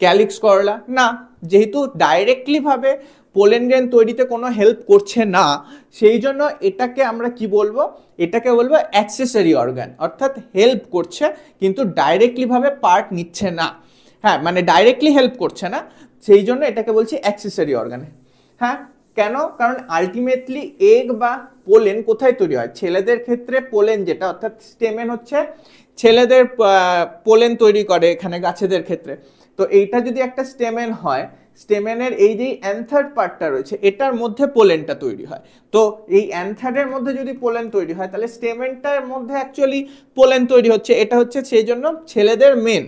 ক্যালিক্স করলা না, যেহেতু ডাইরেক্টলি ভাবে পোলেন গ্রেন তৈরিতে কোনো হেল্প করছে না, সেই জন্য এটাকে আমরা কি বলবো, এটাকে বলবো অ্যাক্সেসরি অর্গান, অর্থাৎ হেল্প করছে কিন্তু ডাইরেক্টলি ভাবে পার্ট নিচ্ছে না। হ্যাঁ, মানে ডাইরেক্টলি হেল্প করছে না, সেই জন্য এটাকে বলছি অ্যাক্সেসরি অর্গান। হ্যাঁ, কেন? কারণ আলটিমেটলি এগ বা পোলেন কোথায় তৈরি হয়? ছেলেদের ক্ষেত্রে পোলেন যেটা, অর্থাৎ স্টেমেন হচ্ছে ছেলেদের পোলেন তৈরি করে এখানে গাছেদের ক্ষেত্রে। তো এইটা যদি একটা স্টেমেন হয়, স্টেমেনের এই যে অ্যান্থার পার্টটা রয়েছে এটার মধ্যে পোলেনটা তৈরি হয়। তো এই অ্যান্থারের মধ্যে যদি পোলেন তৈরি হয় তাহলে স্টেমেনটার মধ্যে অ্যাকচুয়ালি পোলেন তৈরি হচ্ছে, এটা হচ্ছে সেই জন্য ছেলেদের মেন।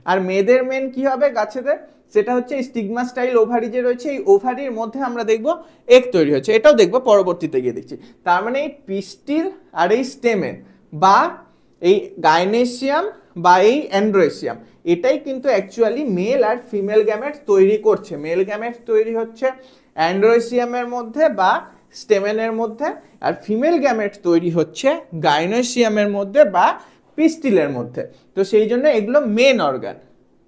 আর মেয়েদের মেন কি হবে গাছেদের? সেটা হচ্ছে স্টিগমা স্টাইল ওভারি যে রয়েছে, এই ওভারির মধ্যে আমরা দেখব এগ তৈরি হচ্ছে, এটাও দেখবো পরবর্তীতে গিয়ে দেখছি। তার মানে এই পিস্টিল আর এই স্টেমেন বা এই গাইনেসিয়াম বা এই অ্যান্ড্রোসিয়াম, এটাই কিন্তু অ্যাকচুয়ালি মেল আর ফিমেল গ্যামেট তৈরি করছে। মেল গ্যামেট তৈরি হচ্ছে অ্যান্ড্রোসিয়ামের মধ্যে বা স্টেমেনের মধ্যে, আর ফিমেল গ্যামেট তৈরি হচ্ছে গাইনোসিয়ামের মধ্যে বা পিস্টিলের মধ্যে। তো সেই জন্য এগুলো মেন অর্গান,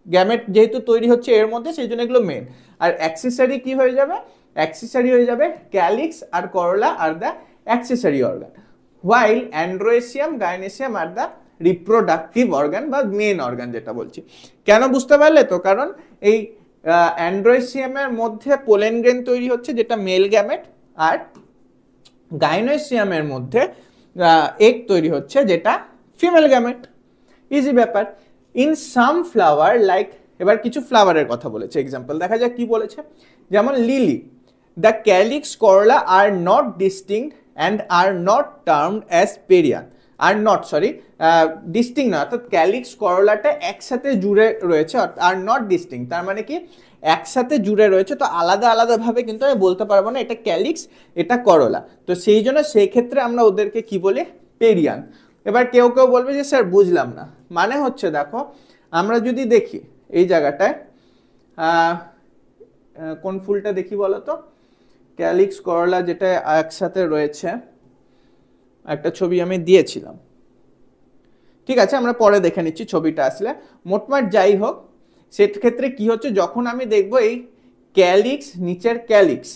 গ্যামেট যেহেতু তৈরি হচ্ছে এর মধ্যে, সেই জন্য এগুলো মেন। আর অ্যাক্সেসরি কি হয়ে যাবে? অ্যাক্সেসরি হয়ে যাবে ক্যালিক্স আর corolla are the accessory organ, while androecium gynoecium are the reproductive organ বা মেন অর্গান যেটা বলছি। কেন বুঝতে পারলে তো? কারণ এই অ্যান্ড্রোসিয়ামের মধ্যে পোলেন গ্রেন তৈরি হচ্ছে যেটা মেল গ্যামেট, আর গাইনোসিয়ামের মধ্যে এগ তৈরি হচ্ছে যেটা ফিমেল গ্যামেট। ইজি ব্যাপার। ইন সাম ফ্লাওয়ার লাইক, এবার কিছু ফ্লাওয়ারের কথা বলেছে, এক্সাম্পল দেখা যাক কি বলেছে। যেমন lily, the calyx corolla are not distinct and are not termed as perianth. Are not, sorry, distinct না, অর্থাৎ ক্যালিক্স করলাটা একসাথে জুড়ে রয়েছে, আর নট ডিস্টিং তার মানে কি একসাথে জুড়ে রয়েছে, তো আলাদা আলাদাভাবে কিন্তু আমি বলতে পারবো না এটা ক্যালিক্স এটা করলা। তো সেই জন্য সেই ক্ষেত্রে আমরা ওদেরকে কি বলি? পেরিয়ান। এবার কেউ কেউ বলবে যে স্যার বুঝলাম না, মানে হচ্ছে দেখো আমরা যদি দেখি এই জায়গাটায় কোন ফুলটা দেখি বলো তো, ক্যালিক্স করলা যেটা একসাথে রয়েছে, একটা ছবি আমি দিয়েছিলাম, ঠিক আছে আমরা পরে দেখে নিচ্ছি ছবিটা আসলে। মোটমাট যাই হোক, সেক্ষেত্রে কি হচ্ছে, যখন আমি দেখবো এই ক্যালিক্স, নিচের ক্যালিক্স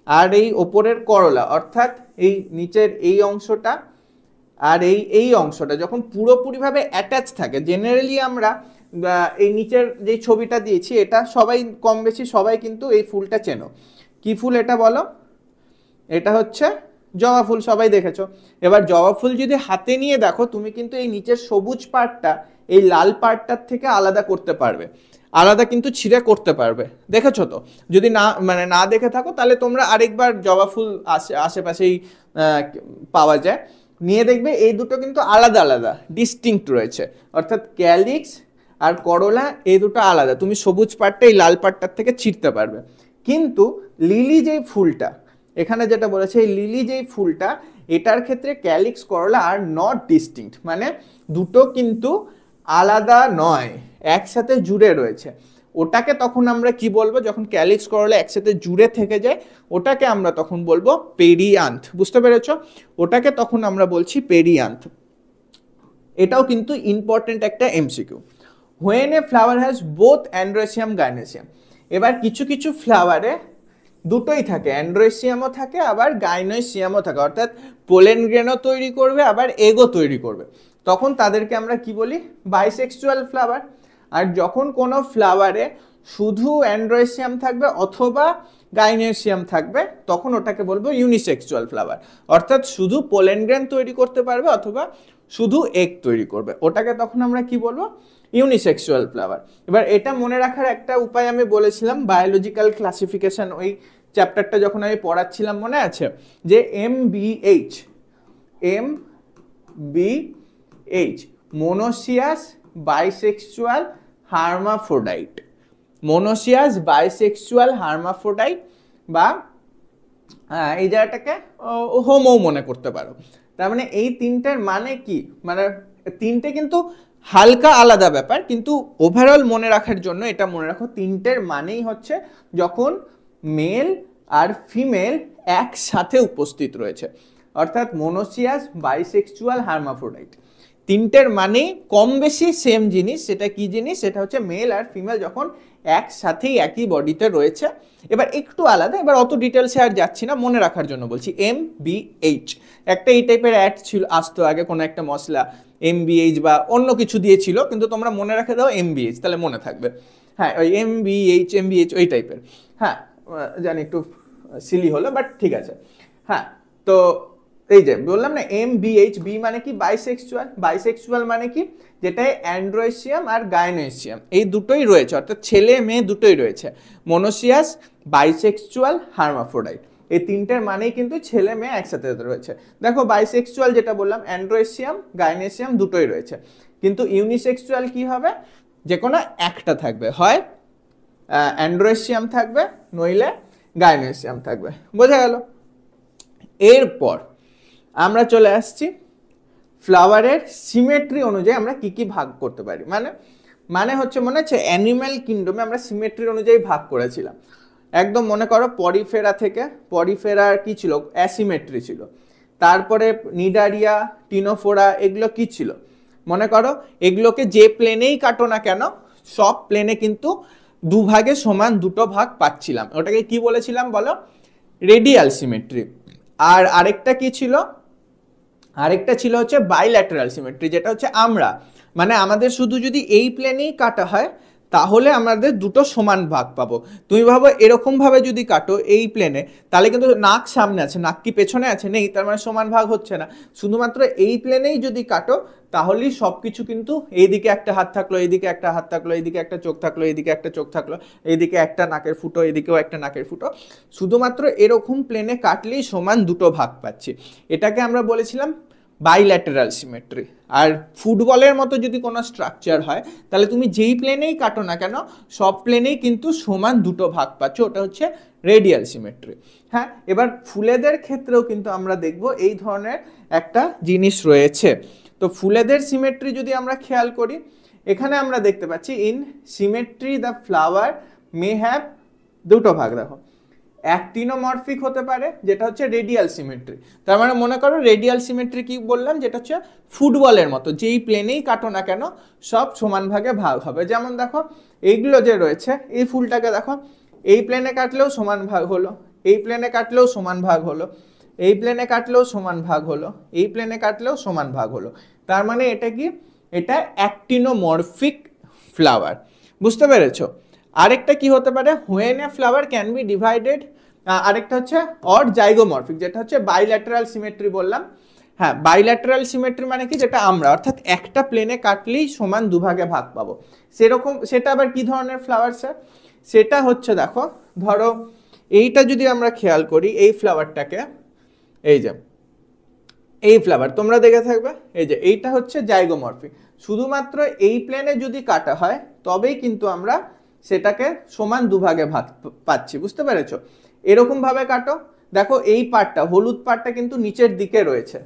আর এই ওপরের করলা, অর্থাৎ এই নিচের এই অংশটা আর এই অংশটা যখন পুরোপুরিভাবে অ্যাটাচ থাকে, জেনারেলি আমরা এই নিচের যে ছবিটা দিয়েছি এটা সবাই কম বেশি সবাই কিন্তু এই ফুলটা চেনো। কি ফুল এটা বলো? এটা হচ্ছে জবা ফুল, সবাই দেখেছো। এবার জবা ফুল যদি হাতে নিয়ে দেখো তুমি কিন্তু এই নিচের সবুজ পার্টটা এই লাল পার্টটার থেকে আলাদা করতে পারবে, আলাদা কিন্তু ছিঁড়ে করতে পারবে, দেখেছো তো? যদি না মানে না দেখে থাকো তাহলে তোমরা আরেকবার জবা ফুল আশেপাশেই পাওয়া যায়, নিয়ে দেখবে এই দুটো কিন্তু আলাদা আলাদা ডিস্টিংক্ট রয়েছে, অর্থাৎ ক্যালিক্স আর করলা এই দুটো আলাদা, তুমি সবুজ পার্টটা এই লাল পার্টটার থেকে ছিঁড়তে পারবে। কিন্তু লিলি যেই ফুলটা এখানে যেটা বলেছে, এই লিলি যেই ফুলটা, এটার ক্ষেত্রে calyx corolla are not distinct, মানে দুটো কিন্তু আলাদা নয়, একসাথে জুড়ে রয়েছে। ওটাকে তখন আমরা কি বলবো? যখন ক্যালিক্স করলা একসাথে জুড়ে থেকে যায় ওটাকে আমরা তখন বলবো পেরিয়ান্থ। বুঝতে পেরেছো? ওটাকে তখন আমরা বলছি পেরিয়ান্থ। এটাও কিন্তু ইম্পর্টেন্ট একটা MCQ. When a flower has both androecium gynoecium, এবার কিছু কিছু ফ্লাওয়ারে দুটোই থাকে, অ্যান্ড্রোসিয়ামও থাকে আবার গাইনোসিয়ামও থাকে, অর্থাৎ পোলেন গ্রেনও তৈরি করবে আবার এগও তৈরি করবে, তখন তাদেরকে আমরা কি বলি? Bisexual flower. আর যখন কোনো ফ্লাওয়ারে শুধু অ্যান্ড্রোসিয়াম থাকবে অথবা গাইনোসিয়াম থাকবে তখন ওটাকে বলবো ইউনিসেক্সুয়াল ফ্লাওয়ার, অর্থাৎ শুধু পোলেন গ্রেন তৈরি করতে পারবে অথবা শুধু এগ তৈরি করবে, ওটাকে তখন আমরা কি বলবো? Unisexual flower. এবার এটা মনে রাখার একটা উপায় আমি বলেছিলাম বায়োলজিক্যাল ক্লাসিফিকেশন, ওই চ্যাপ্টারটা যখন আমি পড়াচ্ছিলাম মনে আছে, যে MBH মোনোসিয়াস bisexual hermaphrodite, মোনোসিয়াস bisexual hermaphrodite বা এই জায়গাটাকে হোমো মনে করতে পারো। তার মানে এই তিনটের মানে কি? মানে তিনটে কিন্তু হালকা আলাদা ব্যাপার, কিন্তু ওভারঅল মনে রাখার জন্য এটা মনে রাখো, তিনটের মানেই হচ্ছে যখন মেল আর ফিমেল একসাথে উপস্থিত রয়েছে, অর্থাৎ মোনোসিয়াস বাইসেক্সুয়াল হার্মাফ্রোডাইট। তিনটের মানে কম বেশি সেম জিনিস, সেটা কি জিনিস? সেটা হচ্ছে মেল আর ফিমেল যখন একসাথেই একই বডিতে রয়েছে। এবার একটু আলাদা, এবার অত ডিটেলসে আর যাচ্ছি না, মনে রাখার জন্য বলছি। MBH একটা এই টাইপের অ্যাড ছিল, আসতো আগে কোনো একটা মশলা MBH বা অন্য কিছু দিয়েছিল, কিন্তু তোমরা মনে রাখে দাও MBH, তাহলে মনে থাকবে। হ্যাঁ, ওই MBH ওই টাইপের। হ্যাঁ, জানি একটু সিলি হলো, বাট ঠিক আছে। হ্যাঁ, তো এই যে বললাম না MBH, বি মানে কি বাইসেক্সুয়াল। বাইসেক্সুয়াল মানে কি, যেটায় অ্যান্ড্রোয়েশিয়াম আর গাইনোয়েশিয়াম এই দুটোই রয়েছে, অর্থাৎ ছেলে মেয়ে দুটোই রয়েছে। মনোসিয়াস, বাইসেক্সুয়াল, হার্মাফ্রোডাইট, এই তিনটের মানেই কিন্তু ছেলে মেয়ে একসাথে রয়েছে। দেখো বাইসেক্সুয়াল যেটা বললাম, অ্যান্ড্রোয়েশিয়াম গাইনোয়েশিয়াম দুটোই রয়েছে, কিন্তু ইউনিসেক্সুয়াল কি হবে, যে কোনো একটা থাকবে, হয় অ্যান্ড্রোয়েশিয়াম থাকবে, নইলে গাইনোয়েশিয়াম থাকবে। বোঝা গেল? এরপর আমরা চলে আসছি ফ্লাওয়ারের সিমেট্রি অনুযায়ী আমরা কি কি ভাগ করতে পারি। মানে হচ্ছে, মনে হচ্ছে অ্যানিম্যাল কিংডমে আমরা সিমেট্রি অনুযায়ী ভাগ করেছিলাম। একদম মনে করো পরিফেরা থেকে, পরিফেরার কি ছিল, অ্যাসিমেট্রি ছিল। তারপরে নিডারিয়া, টিনোফোরা, এগুলো কি ছিল মনে করো, এগুলোকে যে প্লেনেই কাটো না কেন সব প্লেনে কিন্তু দুভাগে সমান দুটো ভাগ পাচ্ছিলাম। ওটাকে কি বলেছিলাম বলো, রেডিয়াল সিমেট্রি। আর আরেকটা কি ছিল, আরেকটা ছিল হচ্ছে বাইল্যাটারাল সিমেট্রি, যেটা হচ্ছে আমরা মানে আমাদের শুধু যদি এই প্লেনেই কাটা হয় তাহলে আমাদের দুটো সমান ভাগ পাবো। তুমি ভাবো এরকম ভাবে যদি কাটো এই প্লেনে, তাহলে কিন্তু নাক সামনে আছে, নাক কি পেছনে আছে, নেই, তার মানে সমান ভাগ হচ্ছে না। শুধুমাত্র এই প্লেনেই যদি কাটো তাহলেই সবকিছু কিন্তু এইদিকে একটা হাত থাকলো, এইদিকে একটা হাত থাকলো, এইদিকে একটা চোখ থাকলো, এইদিকে একটা চোখ থাকলো, এইদিকে একটা নাকের ফুটো, এইদিকেও একটা নাকের ফুটো, শুধুমাত্র এরকম প্লেনে কাটলেই সমান দুটো ভাগ পাচ্ছি। এটাকে আমরা বলেছিলাম বাইল্যাটারাল সিমেট্রি। আর ফুটবলের মতো যদি কোনো স্ট্রাকচার হয় তাহলে তুমি যেই প্লেনেই কাটো না কেন সব প্লেনেই কিন্তু সমান দুটো ভাগ পাচ্ছ, ওটা হচ্ছে রেডিয়াল সিমেট্রি। হ্যাঁ, এবার ফুলেদের ক্ষেত্রেও কিন্তু আমরা দেখব এই ধরনের একটা জিনিস রয়েছে। তো ফুলেদের সিমেট্রি যদি আমরা খেয়াল করি, এখানে আমরা দেখতে পাচ্ছি in symmetry the flower may have দুটো ভাগ। দেখো, অ্যাক্টিনোমরফিক হতে পারে, যেটা হচ্ছে রেডিয়াল সিমেট্রি। তার মানে মনে করো রেডিয়াল সিমেট্রি কি বললাম, যেটা হচ্ছে ফুটবলের মতো, যেই প্লেনেই কাটো না কেন সব সমান ভাগে ভাগ হবে। যেমন দেখো এইগুলো যে রয়েছে, এই ফুলটাকে দেখো, এই প্লেনে কাটলেও সমান ভাগ হলো, এই প্লেনে কাটলেও সমান ভাগ হলো, এই প্লেনে কাটলেও সমান ভাগ হলো, এই প্লেনে কাটলেও সমান ভাগ হলো। তার মানে এটা কি, এটা অ্যাক্টিনোমরফিক ফ্লাওয়ার। বুঝতে পেরেছো? আরেকটা কি হতে পারে, when a flower can be divided, আরেকটা হচ্ছে অর জাইগোমরফিক, যেটা হচ্ছে বাইল্যাটারাল সিমেট্রি বললাম। হ্যাঁ, বাইল্যাটারাল সিমেট্রি মানে কি, যেটা আমরা অর্থাৎ একটা প্লেনে কাটলেই সমান দুভাগে ভাগ পাবো সেরকম। সেটা আবার কি ধরনের ফ্লাওয়ার স্যার? সেটা হচ্ছে দেখো, ধরো এইটা যদি আমরা খেয়াল করি, এই ফ্লাওয়ারটাকে, এই যে এই ফ্লাওয়ার তোমরা দেখে থাকবে, এই যে এইটা হচ্ছে জাইগোমরফিক। শুধুমাত্র এই প্লেনে যদি কাটা হয় তবেই কিন্তু আমরা সেটাকে সমান দুভাগে ভাগ পাচ্ছি। বুঝতে পেরেছো? এরকম ভাবে কাটো, দেখো এই পার্টটা, হলুদ পার্টটা কিন্তু নিচের দিকে রয়েছে।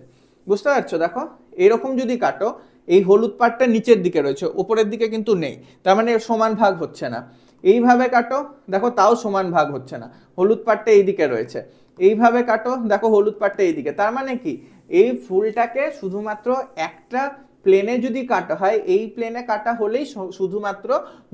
বুঝতে পারছো? দেখো এরকম যদি কাটো, এই হলুদ পার্টটা নিচের দিকে রয়েছে, উপরের দিকে কিন্তু নেই, তার মানে সমান ভাগ হচ্ছে না। এইভাবে কাটো, দেখো তাও সমান ভাগ হচ্ছে না, হলুদ পার্টটা এইদিকে রয়েছে। এইভাবে কাটো, দেখো হলুদ পার্টটা এইদিকে। তার মানে কি, এই ফুলটাকে শুধুমাত্র একটা প্লেনে যদি কাটা হয়, এই প্লেনে কাটা হলেই শুধুমাত্র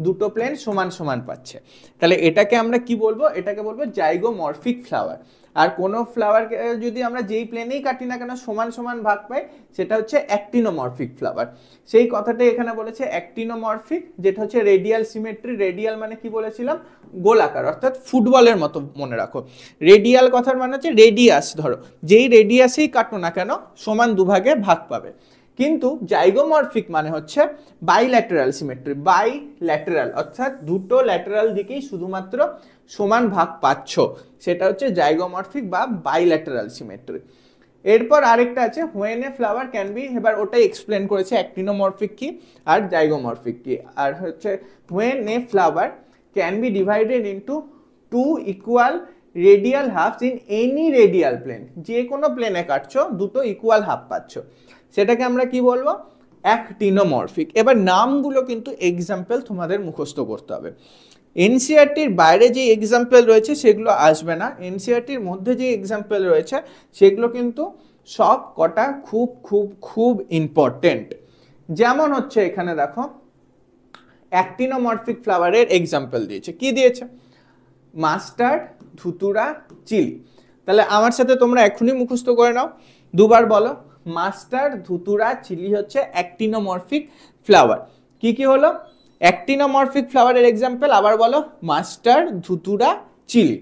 দুটো প্লেন সমান সমান পাচ্ছে। তাহলে এটাকে আমরা কি বলবো, এটাকে বলবো জাইগোমরফিক ফ্লাওয়ার। আর কোনো ফ্লাওয়ারকে যদি আমরা যেই প্লেনেই কাটি না কেন সমান সমান ভাগ পাই, সেটা হচ্ছে অ্যাক্টিনোমরফিক ফ্লাওয়ার। সেই কথাটাই এখানে বলেছে, অ্যাক্টিনোমরফিক, যেটা হচ্ছে রেডিয়াল সিমেট্রি। রেডিয়াল মানে কি বলেছিলাম, গোলাকার, অর্থাৎ ফুটবলের মতো মনে রাখো। রেডিয়াল কথার মানে হচ্ছে রেডিয়াস, ধরো যেই রেডিয়াসেই কাটো না কেন সমান দুভাগে ভাগ পাবে। কিন্তু জাইগোমরফিক মানে হচ্ছে বাইল্যাটারাল সিমেট্রি। বাইল্যাটারাল অর্থাৎ দুটো ল্যাটারাল দিকেই শুধুমাত্র সমান ভাগ পাচ্ছ, সেটা হচ্ছে জাইগোমরফিক বা বাইল্যাটারাল সিমেট্রি। এরপর আরেকটা আছে when a flower can B, এবার ওটাই এক্সপ্লেন করেছে অ্যাক্টিনোমরফিক কি আর জাইগোমরফিক কি। আর হচ্ছে when a flower can be divided into two equal radial halves in any radial plane. যে কোনো প্লেনে কাটছো দুটো ইকুয়াল হাফ পাচ্ছ, সেটাকে আমরা কি বলবো, অ্যাক্টিনোমরফিক। এবার নামগুলো কিন্তু এক্সাম্পল তোমাদের মুখস্থ করতে হবে। এনসিইআরটির বাইরে যে এক্সাম্পল রয়েছে সেগুলো আসবে না, এনসিইআরটির মধ্যে যে এক্সাম্পল রয়েছে সেগুলো কিন্তু সব কটা খুব খুব খুব ইম্পর্টেন্ট। যেমন হচ্ছে এখানে দেখো, অ্যাক্টিনোমরফিক ফ্লাওয়ারের এক্সাম্পল দিয়েছে। কি দিয়েছে? মাস্টার্ড, ধুতুরা, চিলি। তাহলে আমার সাথে তোমরা এখনই মুখস্থ করে নাও, দুবার বলো। মাস্টার্ড, ধুতুরা, চিলি হচ্ছে অ্যাক্টিনোমরফিক ফ্লাওয়ার। কি কি হলো? অ্যাক্টিনোমরফিক ফ্লাওয়ারের এক্সাম্পল আবার বলো, মাস্টার্ড, ধুতুরা, চিলি।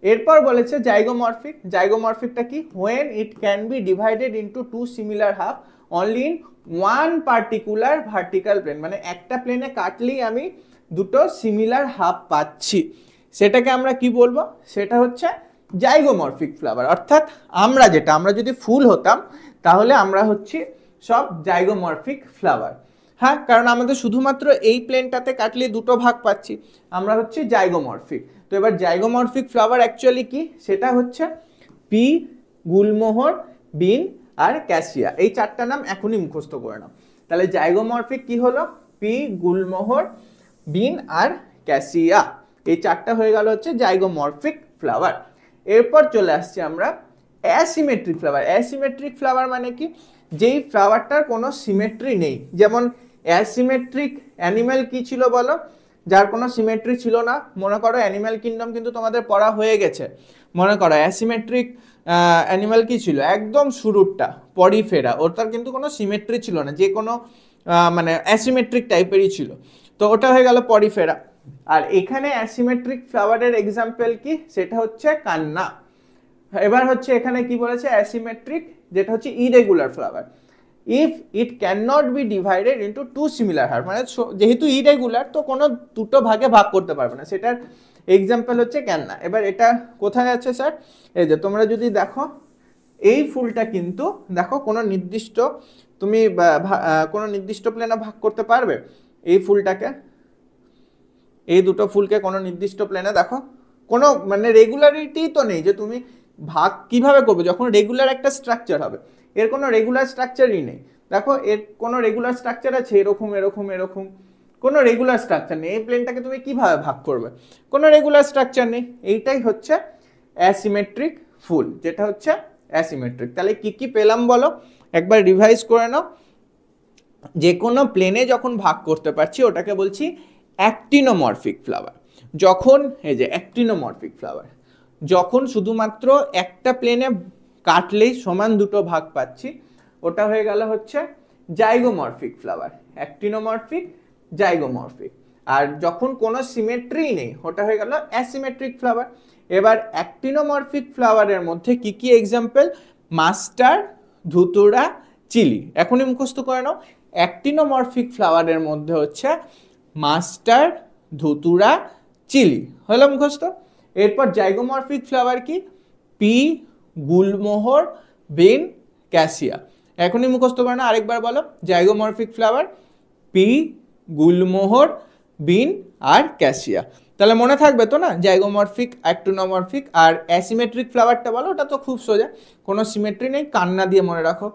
এরপর বলেছে জাইগোমরফিক। জাইগোমরফিকটা কি? when it can be divided into two similar half only in one particular vertical plane, মানে একটা প্লেনে কাটলেই আমি দুটো সিমিলার হাফ পাচ্ছি, সেটাকে আমরা কি বলবো? সেটা হচ্ছে জাইগোমরফিক ফ্লাওয়ার। অর্থাৎ আমরা যদি ফুল হতাম তাহলে আমরা হচ্ছি সব জাইগোমরফিক ফ্লাওয়ার। হ্যাঁ, কারণ আমাদের শুধুমাত্র এই প্লেনটাতে কাটলে দুটো ভাগ পাচ্ছি, আমরা হচ্ছে জাইগোমরফিক। তো এবার জাইগোমরফিক ফ্লাওয়ার অ্যাকচুয়ালি কি? সেটা হচ্ছে পি, গুলমোহর, বিন আর ক্যাসিয়া। এই চারটা নাম এখনই মুখস্থ করে নাও। তাহলে জাইগোমরফিক কি হলো? পি, গুলমোহর, বিন আর ক্যাসিয়া। এই চারটা হয়ে গেল হচ্ছে জাইগোমরফিক ফ্লাওয়ার। এরপর চলে আসছি আমরা অ্যাসিমেট্রিক ফ্লাওয়ার। অ্যাসিমেট্রিক ফ্লাওয়ার মানে কি? যেই ফ্লাওয়ারটার কোনো সিমেট্রি নেই। যেমন অ্যাসিমেট্রিক অ্যানিম্যাল কি ছিল বলো? যার কোনো সিমেট্রি ছিল না। মনে করো অ্যানিম্যাল কিংডম কিন্তু তোমাদের পড়া হয়ে গেছে। মনে করো অ্যাসিমেট্রিক অ্যানিম্যাল কি ছিল? একদম শুরুরটা পরিফেরা, ওটার কিন্তু কোনো সিমেট্রি ছিল না, যে কোনো মানে অ্যাসিমেট্রিক টাইপেরই ছিল। তো ওটা হয়ে গেল পরিফেরা। আর এখানে অ্যাসিমেট্রিক ফ্লাওয়ারের এক্সাম্পল কি? সেটা হচ্ছে কান্না। এবার হচ্ছে এখানে কি বলেছে? অ্যাসিমেট্রিক, যেটা হচ্ছে irregular flower. If it can not be divided into two similar half, মানে যেহেতু ইরেগুলার তো কোনো দুটো ভাগে ভাগ করতে পারবে না, সেটার এক্সাম্পল হচ্ছে কান্না। এবার এটা কোথায় আছে স্যার? এই যে তোমরা যদি দেখো এই ফুলটা কিন্তু দেখো কোনো নির্দিষ্ট, তুমি কোনো নির্দিষ্ট প্লেনে ভাগ করতে পারবে এই ফুলটাকে, এই দুটো ফুলকে কোনো নির্দিষ্ট প্লেনে দেখো কোনো মানে রেগুলারিটি তো নেই যে তুমি ভাগ কিভাবে করবে যখন রেগুলার একটা স্ট্রাকচার হবে। এর কোনো রেগুলার স্ট্রাকচারই নেই। দেখো এর কোনো রেগুলার স্ট্রাকচার আছে? এরকম এরকম এরকম, কোনো রেগুলার স্ট্রাকচার নেই। এই প্লেনটাকে তুমি কিভাবে ভাগ করবে? কোনো রেগুলার স্ট্রাকচার নেই। এইটাই হচ্ছে অ্যাসিমেট্রিক ফুল, যেটা হচ্ছে অ্যাসিমেট্রিক। তাহলে কি কি পেলাম বলো? একবার রিভাইজ করে নাও। যে কোনো প্লেনে যখন ভাগ করতে পারছি ওটাকে বলছি অ্যাক্টিনোমরফিক ফ্লাওয়ার। যখন এই যে অ্যাক্টিনোমরফিক ফ্লাওয়ার, যখন শুধুমাত্র একটা প্লেনে কাটলেই সমান দুটো ভাগ পাচ্ছি, ওটা হয়ে গেল হচ্ছে জাইগোমরফিক ফ্লাওয়ার। অ্যাক্টিনোমরফিক, জাইগোমরফিক। আর যখন কোনো সিমেট্রি নেই ওটা হয়ে গেল অ্যাসিমেট্রিক ফ্লাওয়ার। এবার অ্যাক্টিনোমরফিক ফ্লাওয়ারের মধ্যে কি কি এক্সাম্পল? মাস্টার্ড, ধুতুরা, চিলি। এখনই মুখস্থ করে নাও। অ্যাক্টিনোমরফিক ফ্লাওয়ারের মধ্যে হচ্ছে মাস্টার্ড, ধুতুরা, চিলি। হলো মুখস্থ। এরপর জাইগোমরফিক ফ্লাওয়ার কি? পি, গুলমোহর, বিন, ক্যাসিয়া। এখনই মুখস্থ করে নাও। আরেকবার বলো। জাইগোমরফিক ফ্লাওয়ার পি, গুলমোহর, বিন আর ক্যাসিয়া। তাহলে মনে থাকবে তো না? জাইগোমরফিক, অ্যাক্টিনোমরফিক আর অ্যাসিমেট্রিক ফ্লাওয়ারটা বলো। ওটা তো খুব সোজা, কোনো সিমেট্রি নেই, কান্না দিয়ে মনে রাখো।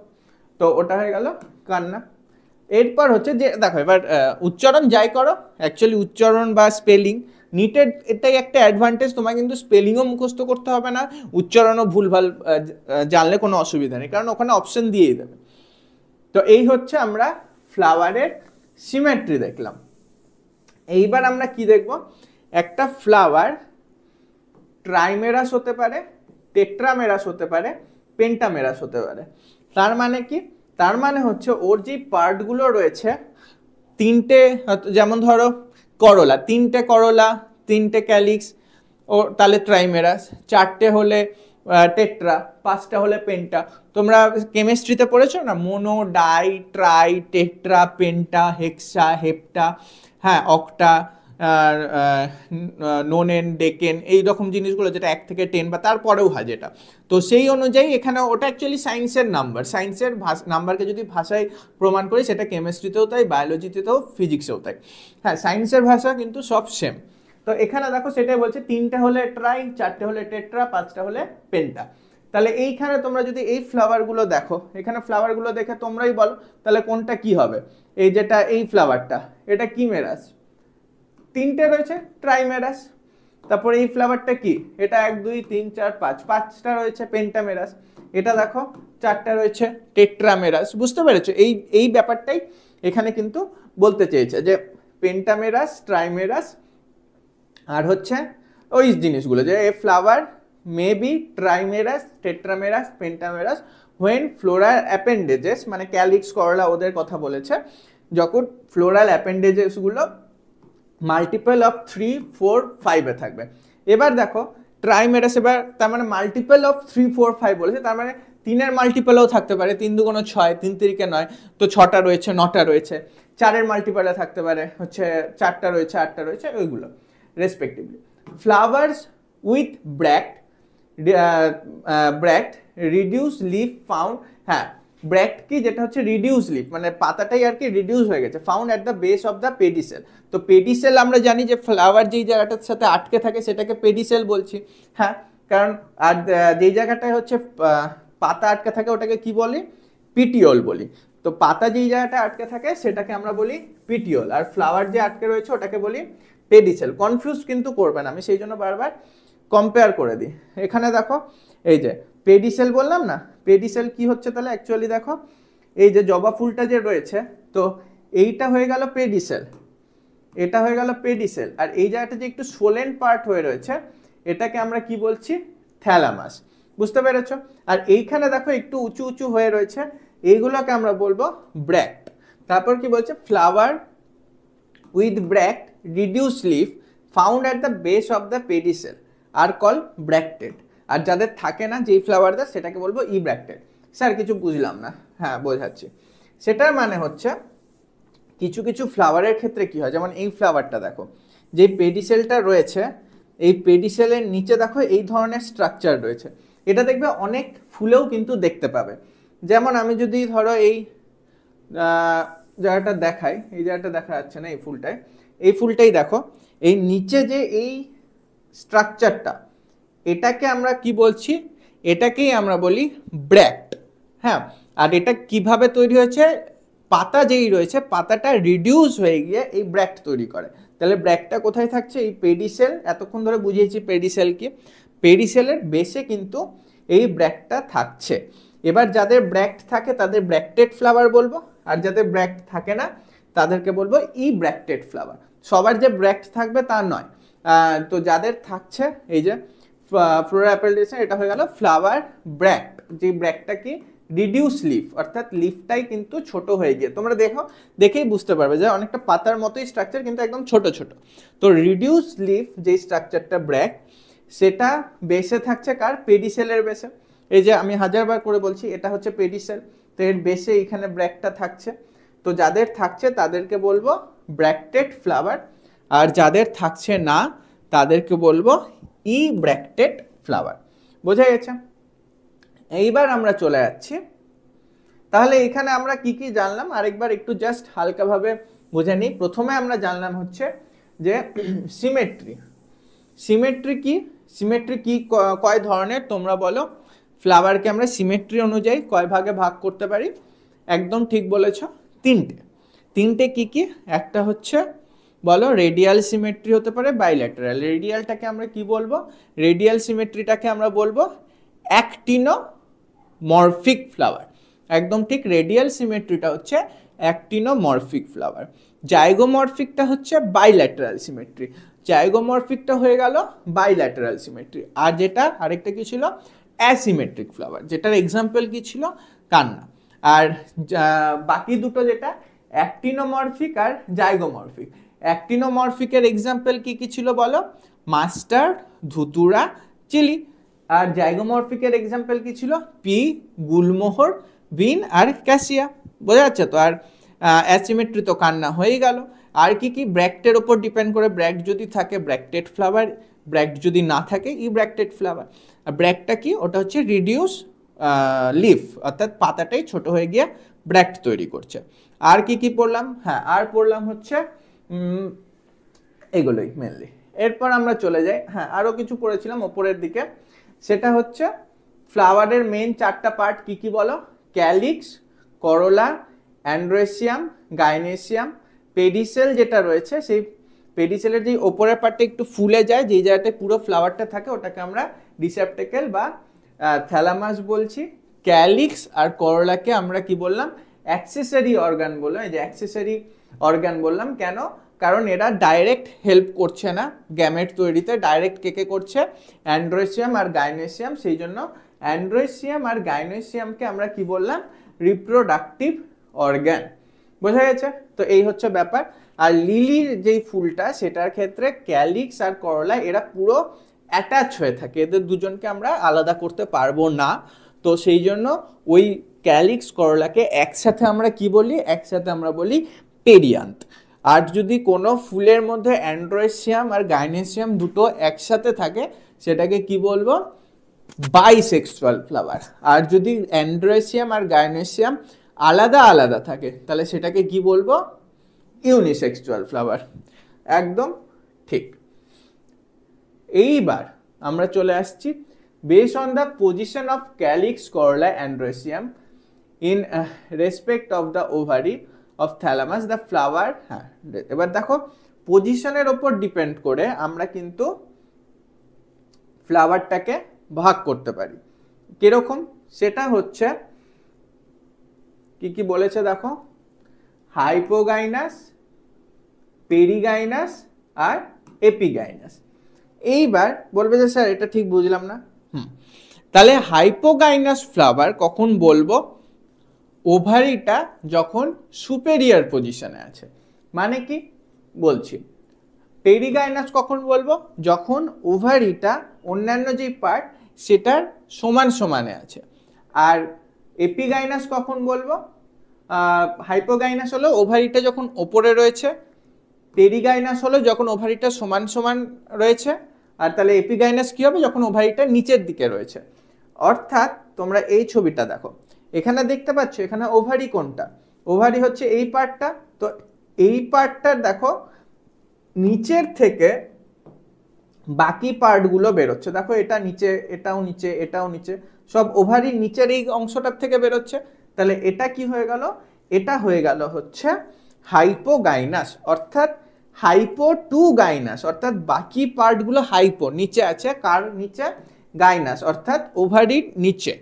তো ওটা হয়ে গেল কান্না। এরপর হচ্ছে যে দেখো এবার উচ্চারণ যাই করো, অ্যাকচুয়ালি উচ্চারণ বা স্পেলিং নিটেড এটাই একটা অ্যাডভান্টেজ। তোমার কিন্তু স্পেলিংও মুখস্থ করতে হবে না, উচ্চারণও ভুলভাল জানলে কোনো অসুবিধা নেই, কারণ ওখানে অপশন দিয়েই দেবে। তো এই হচ্ছে আমরা ফ্লাওয়ারের সিমেট্রি দেখলাম। এইবার আমরা কি দেখব? একটা ফ্লাওয়ার ট্রাইমেরাস হতে পারে, টেট্রামেরাস হতে পারে, পেন্টামেরাস হতে পারে। তার মানে কি? তার মানে হচ্ছে ওর যে পার্টগুলো রয়েছে তিনটে, যেমন ধরো করলা, তিনটে করলা, তিনটে ক্যালিক্স, ও তাহলে ট্রাইমেরাস। চারটে হলে টেট্রা, পাঁচটা হলে পেন্টা। তোমরা কেমিস্ট্রিতে পড়েছো না? Mono, die, try, tetra, penta, হেক্সা, হেপ্টা, হ্যাঁ, অক্টা, নোনেন, ডেকেন, এই রকম জিনিসগুলো যেটা 1 থেকে 10 বা তারপরেও হয় যেটা। তো সেই অনুযায়ী এখানে ওটা অ্যাকচুয়ালি সায়েন্সের নাম্বার। সায়েন্সের নাম্বারকে যদি ভাষায় প্রমাণ করি সেটা কেমিস্ট্রিতেও তাই, বায়োলজিতেও, ফিজিক্সেও তাই। হ্যাঁ, সায়েন্সের ভাষা কিন্তু সব সেম। তো এখানে দেখো সেটাই বলছে, 3টে হলে ট্রাই, 4টে হলে টেট্রা, 5টা হলে পেন্টা। তাহলে এইখানে তোমরা যদি এই ফ্লাওয়ারগুলো দেখো, এখানে ফ্লাওয়ারগুলো দেখে তোমরাই বলো তাহলে কোনটা কি হবে। এই যেটা এই ফ্লাওয়ারটা, এটা কি মেরাস? 3টে রয়েছে, ট্রাইমেরাস। তারপরে এই ফ্লাওয়ারটা কি? এটা 1 2 3 4 5, 5টা রয়েছে, পেন্টামেরাস। এটা দেখো 4টা রয়েছে, টেট্রামেরাস। বুঝতে পেরেছো? এই ব্যাপারটাই এখানে কিন্তু বলতে চেয়েছে যে পেন্টামেরাস, ট্রাইমেরাস, আর হচ্ছে ওই জিনিসগুলো যে a flower may be trimerous, tetramerous, pentamerous when floral appendages, মানে ক্যালিক্স, করলা ওদের কথা বলেছে, যখন ফ্লোরাল অ্যাপেন্ডেজেসগুলো মাল্টিপল অফ 3, 4, 5-এ থাকবে। এবার দেখো ট্রাইমেরাস, এবার তার মানে মাল্টিপল অফ 3, 4, 5 বলেছে, তার মানে 3-এর মাল্টিপলও থাকতে পারে, 3 2 6, 3 3 9, তো 6টা রয়েছে, 9টা রয়েছে। 4-এর মাল্টিপলে থাকতে পারে হচ্ছে 4টা রয়েছে, 8টা রয়েছে, ওইগুলো respectively. Flowers with bract, bract reduce leaf found, হ্যাঁ ব্র্যাক্ট কি, যেটা হচ্ছে রিডিউস লিফ, মানে পাতাটাই আর কি রিডিউস হয়ে গেছে, found at the base of the pedicel. তো পেডিসেল আমরা জানি যে ফ্লাওয়ার যেই জায়গাটার সাথে আটকে থাকে সেটাকে পেডিসেল বলছি, হ্যাঁ, কারণ আর যেই জায়গাটায় হচ্ছে পাতা আটকে থাকে ওটাকে কি বলি, পিটিওল বলি। তো পাতা যেই জায়গাটা আটকে থাকে সেটাকে আমরা বলি পিটিওল, আর ফ্লাওয়ার যে আটকে রয়েছে ওটাকে বলি পেডিসেল। কনফিউজ কিন্তু করবেন, আমি সেই জন্য বারবার কম্পেয়ার করে দিই। এখানে দেখো এই যে পেডিসেল বললাম না, পেডিসেল কি হচ্ছে তাহলে অ্যাকচুয়ালি দেখো, এই যে জবা ফুলটা যে রয়েছে, তো এইটা হয়ে গেল পেডিসেল, এটা হয়ে গেল পেডিসেল, আর এই জায়গাটা যে একটু সোলেন পার্ট হয়ে রয়েছে এটাকে আমরা কি বলছি, থ্যালামাস। বুঝতে পেরেছো? আর এইখানে দেখো একটু উঁচু উঁচু হয়ে রয়েছে, এইগুলোকে আমরা বলবো ব্র্যাক্ট। তারপর কি বলছে, flower with bract reduce leaf found at the base of the pedicel are called bracteate. আর যাদের থাকে না যেই ফ্লাওয়ারদের সেটাকে বলবো ই ব্র্যাক্টেড। স্যার কিছু বুঝলাম না, হ্যাঁ বোঝাচ্ছি। সেটার মানে হচ্ছে কিছু কিছু ফ্লাওয়ারের ক্ষেত্রে কি হয়, যেমন এই ফ্লাওয়ারটা দেখো, যে পেডিসেলটা রয়েছে, এই পেডিসেলের নিচে দেখো এই ধরনের স্ট্রাকচার রয়েছে, এটা দেখবে অনেক ফুলেও কিন্তু দেখতে পাবে। যেমন আমি যদি ধরো এই জায়গাটা দেখাই, এই জায়গাটা দেখা যাচ্ছে না, এই ফুলটাই দেখো, এই নিচে যে এই স্ট্রাকচারটা, এটাকে আমরা কি বলছি, এটাকেই আমরা বলি ব্র্যাক্ট, হ্যাঁ। আর এটা কিভাবে তৈরি হয়েছে, পাতা যেই রয়েছে পাতাটা রিডিউস হয়ে গিয়ে এই ব্র্যাক্ট তৈরি করে। তাহলে ব্র্যাক্টটা কোথায় থাকছে, এই পেডিসেল, এতক্ষণ ধরে বুঝিয়েছি পেডিসেল কি, পেডিসেলের বেসে কিন্তু এই ব্র্যাক্টটা থাকছে। এবার যাদের ব্র্যাক্ট থাকে তাদের ব্র্যাক্টেড ফ্লাওয়ার বলবো, আর যাদের ব্র্যাক্ট থাকে না তাদেরকে বলবো ই ব্র্যাক্টেড ফ্লাওয়ার। সবার যে ব্র্যাক্ট থাকবে তা নয়, তো যাদের থাকছে এই যে ফ্লোরাল অ্যাপেন্ডেজেস, এটা হয়ে গেল ফ্লাওয়ার ব্র্যাক্ট, যে ব্র্যাক্টটা কি রিডিউস লিফ, অর্থাৎ লিফটাই কিন্তু ছোট হয়ে গিয়ে, তোমরা দেখেই বুঝতে পারবে যে অনেকটা পাতার মতোই স্ট্রাকচার কিন্তু একদম ছোট ছোট। তো রিডিউস লিফ যে স্ট্রাকচারটা ব্র্যাক্ট, সেটা বেসে থাকছে কার, পেডিসেলের বেসে। এই যে আমি হাজারবার করে বলছি এটা হচ্ছে পেডিসেল, তো এর বেসে এখানে ব্র্যাক্টটা থাকছে। তো যাদের থাকছে তাদেরকে বলবো ব্র্যাক্টেড ফ্লাওয়ার, আর যাদের থাকছে না তাদেরকে বলবো ই ব্র্যাক্টেড ফ্লাওয়ার। বোঝা গেছে? এইবার আমরা চলে যাচ্ছি, তাহলে এখানে আমরা কি কি জানলাম আরেকবার একটু জাস্ট হালকাভাবে বুঝে নিই। প্রথমে আমরা জানলাম হচ্ছে যে সিমেট্রি। সিমেট্রি কি, সিমেট্রি কি কয় ধরনের তোমরা বলো, ফ্লাওয়ারকে আমরা সিমেট্রি অনুযায়ী কয় ভাগে ভাগ করতে পারি, একদম ঠিক বলেছ, তিনটে কি কি, একটা হচ্ছে বলো রেডিয়াল সিমেট্রি হতে পারে, বাইল্যাটারাল। রেডিয়ালটাকে আমরা কি বলবো, রেডিয়াল সিমেট্রিটাকে আমরা বলবো অ্যাক্টিনোমরফিক ফ্লাওয়ার, একদম ঠিক, রেডিয়াল সিমেট্রিটা হচ্ছে অ্যাক্টিনোমরফিক ফ্লাওয়ার। জাইগোমরফিকটা হচ্ছে বাইল্যাটারাল সিমেট্রি, জাইগোমরফিকটা হয়ে গেল বাইল্যাটারাল সিমেট্রি। আর যেটা আরেকটা কি ছিল, অ্যাসিমেট্রিক ফ্লাওয়ার, যেটার এক্সাম্পল কি ছিল, কান্না। আর বাকি দুটো যেটা অ্যাক্টিনোমরফিক আর জাইগোমরফিক। অ্যাক্টিনোমরফিকের এক্সাম্পল কি কি ছিল বলো, মাস্টার্ড, ধুতুরা, চিলি। আর জাইগোমরফিকের এক্সাম্পল কি ছিল, পি, গুলমোহর, বিন আর ক্যাসিয়া। বোঝা যাচ্ছে তো? আর অ্যাসিমেট্রি তো কান্না হয়ে গেল। আর কি কি, ব্র্যাক্টের ওপর ডিপেন্ড করে, ব্র্যাক্ট যদি থাকে ব্র্যাক্টেড ফ্লাওয়ার, ব্র্যাক্ট যদি না থাকে ই ব্র্যাক্টেড ফ্লাওয়ার। আর ব্র্যাক্টটা কি, ওটা হচ্ছে রিডিউস লিফ, অর্থাৎ পাতাটাই ছোট হয়ে গিয়ে ব্র্যাক্ট তৈরি করছে। আর কি কি পড়লাম, হ্যাঁ আর পড়লাম হচ্ছে এগুলোই মেনলি। এরপর আমরা চলে যাই, হ্যাঁ আরও কিছু পড়েছিলাম ওপরের দিকে, সেটা হচ্ছে ফ্লাওয়ারের মেন 4টা পার্ট কি কি বলো, ক্যালিক্স, করোলা, অ্যান্ড্রোসিয়াম, গাইনেসিয়াম। পেডিসেল যেটা রয়েছে, সেই পেডিসেলের যে ওপরের পার্টটা একটু ফুলে যায়, যেই জায়গাটায় পুরো ফ্লাওয়ারটা থাকে ওটাকে আমরা রিসেপ্টেকেল বা থ্যালামাস বলছি। ক্যালিক্স আর করোলাকে আমরা কি বললাম, অ্যাক্সেসরি অর্গান বললাম। এই যে অ্যাক্সেসরি অর্গান বললাম কেন, কারণ এরা ডাইরেক্ট হেল্প করছে না গ্যামেট তৈরিতে, ডাইরেক্ট কে করছে, অ্যান্ড্রোসিয়াম আর গাইনোসিয়াম। সেই জন্য অ্যান্ড্রোসিয়াম আর গাইনোসিয়ামকে আমরা কি বললাম, রিপ্রোডাক্টিভ অর্গ্যান। বোঝা গেছে? তো এই হচ্ছে ব্যাপার। আর লিলির যেই ফুলটা সেটার ক্ষেত্রে ক্যালিক্স আর করলা এরা পুরো অ্যাটাচ হয়ে থাকে, এদের দুজনকে আমরা আলাদা করতে পারবো না। তো সেই জন্য ওই ক্যালিক্স করলাকে একসাথে আমরা কি বলি, একসাথে আমরা বলি পেরিয়ান্থ। আর যদি কোনো ফুলের মধ্যে অ্যান্ড্রোসিয়াম আর গাইনোসিয়াম দুটো একসাথে থাকে সেটাকে কি বলবো, বাইসেক্সুয়াল ফ্লাওয়ার। আর যদি অ্যান্ড্রোসিয়াম আর গাইনোসিয়াম আলাদা আলাদা থাকে তাহলে সেটাকে কি বলবো, ইউনিসেক্সুয়াল ফ্লাওয়ার। একদম ঠিক। এইবার আমরা চলে আসছি base on the position of calyx, corolla, androecium in respect of the ovary of thalamus the flower. হ্যাঁ, এবার দেখো পজিশনের ওপর ডিপেন্ড করে আমরা কিন্তু ফ্লাওয়ারটাকে ভাগ করতে পারি। কিরকম, সেটা হচ্ছে কি কি বলেছে দেখো, হাইপোগাইনাস, পেরিগাইনাস আর এপিগাইনাস। এইবার বলবে যে স্যার এটা ঠিক বুঝলাম না। তাহলে হাইপোগাইনাস ফ্লাওয়ার কখন বলবো, ওভারিটা যখন সুপেরিয়র পজিশনে আছে। মানে কি বলছি, পেরিগাইনাস কখন বলবো, যখন ওভারিটা অন্যান্য যে পার্ট সেটার সমান সমানে আছে। আর এপিগাইনাস কখন বলবো, হাইপোগাইনাস হলো ওভারিটা যখন ওপরে রয়েছে, পেরিগাইনাস হলো যখন ওভারিটা সমান সমান রয়েছে, আর তাহলে এপিগাইনাস কি হবে, যখন ওভারিটা নিচের দিকে রয়েছে। অর্থাৎ তোমরা এই ছবিটা দেখো, এখানে দেখতে পাচ্ছ এখানে ওভারি কোনটা, ওভারি হচ্ছে এই পার্টটা। তো এই পার্টটার দেখো নিচের থেকে বাকি পার্টগুলো বেরোচ্ছে, দেখো এটা নিচে, এটাও নিচে, এটাও নিচে, সব ওভারির নিচের এই অংশটার থেকে বেরোচ্ছে। তাহলে এটা কি হয়ে গেল, এটা হয়ে গেল হচ্ছে হাইপোগাইনাস, অর্থাৎ হাইপো টু গাইনাস, অর্থাৎ বাকি পার্টগুলো হাইপো নিচে আছে, কার নিচে, গাইনাস অর্থাৎ ওভারির নিচে।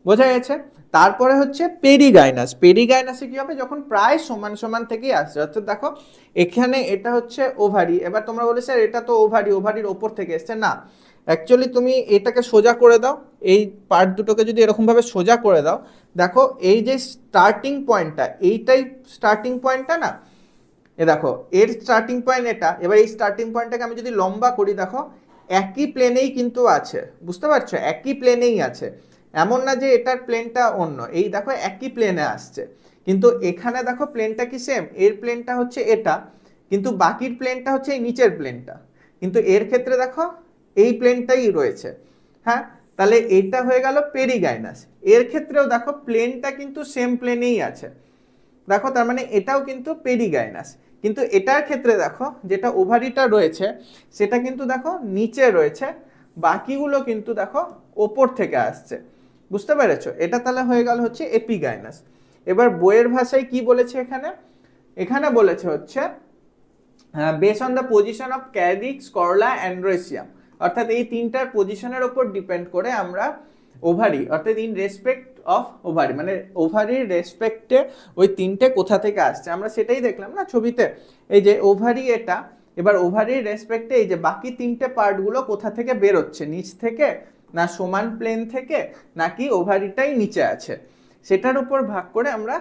বোঝা গেছে? তারপরে হচ্ছে পেরিগাইনাস, পেরিগাইনাসে কি হবে, যখন প্রায় সমান সমান থেকেই আসছে। অর্থাৎ দেখো এখানে এটা হচ্ছে ওভারি, এবার তোমরা বলে স্যার এটা তো ওভারি, ওভারির ওপর থেকে এসছে না। অ্যাকচুয়ালি তুমি এটাকে সোজা করে দাও, এই পার্ট দুটোকে যদি এরকমভাবে সোজা করে দাও, দেখো এই যে স্টার্টিং পয়েন্টটা, এইটাই স্টার্টিং পয়েন্টটা না, এ দেখো এর স্টার্টিং পয়েন্ট এটা। এবার এই স্টার্টিং পয়েন্টটাকে আমি যদি লম্বা করি, দেখো একই প্লেনেই কিন্তু আছে, বুঝতে পারছো, একই প্লেনেই আছে, এমন না যে এটার প্লেনটা অন্য। এই দেখো একই প্লেনে আসছে, কিন্তু এখানে দেখো প্লেনটা কি সেম, এর প্লেনটা হচ্ছে এটা, কিন্তু বাকির প্লেনটা হচ্ছে এই নিচের প্লেনটা, কিন্তু এর ক্ষেত্রে দেখো এই প্লেনটাই রয়েছে। হ্যাঁ, তাহলে এটা হয়ে গেল পেরিগাইনাস। এর ক্ষেত্রেও দেখো প্লেনটা কিন্তু সেম প্লেনেই আছে, দেখো তার মানে এটাও কিন্তু পেরিগাইনাস। কিন্তু এটার ক্ষেত্রে দেখো যেটা ওভারিটা রয়েছে সেটা কিন্তু দেখো নিচে রয়েছে, বাকিগুলো কিন্তু দেখো ওপর থেকে আসছে। বুঝতে পেরেছো? এটা তাহলে হয়ে গেল হচ্ছে এপিগাইনাস। এবার বইয়ের ভাষায় কি বলেছে এখানে, এখানে বলেছে হচ্ছে base on the position of calyx, corolla, androecium, অর্থাৎ এই তিনটার পজিশনের উপর ডিপেন্ড করে আমরা ওভারি, অর্থাৎ ইন রেসপেক্ট অফ ওভারি, মানে ওভারির রেসপেক্টে ওই তিনটে কোথা থেকে আসছে আমরা সেটাই দেখলাম না ছবিতে। এই যে ওভারি এটা, এবার ওভারির রেসপেক্টে এই যে বাকি তিনটে পার্টগুলো কোথা থেকে বেরোচ্ছে, নিচ থেকে না সমান প্লেন থেকে, নাকি ওভারিটাই নিচে আছে, সেটার উপর ভাগ করে আমরা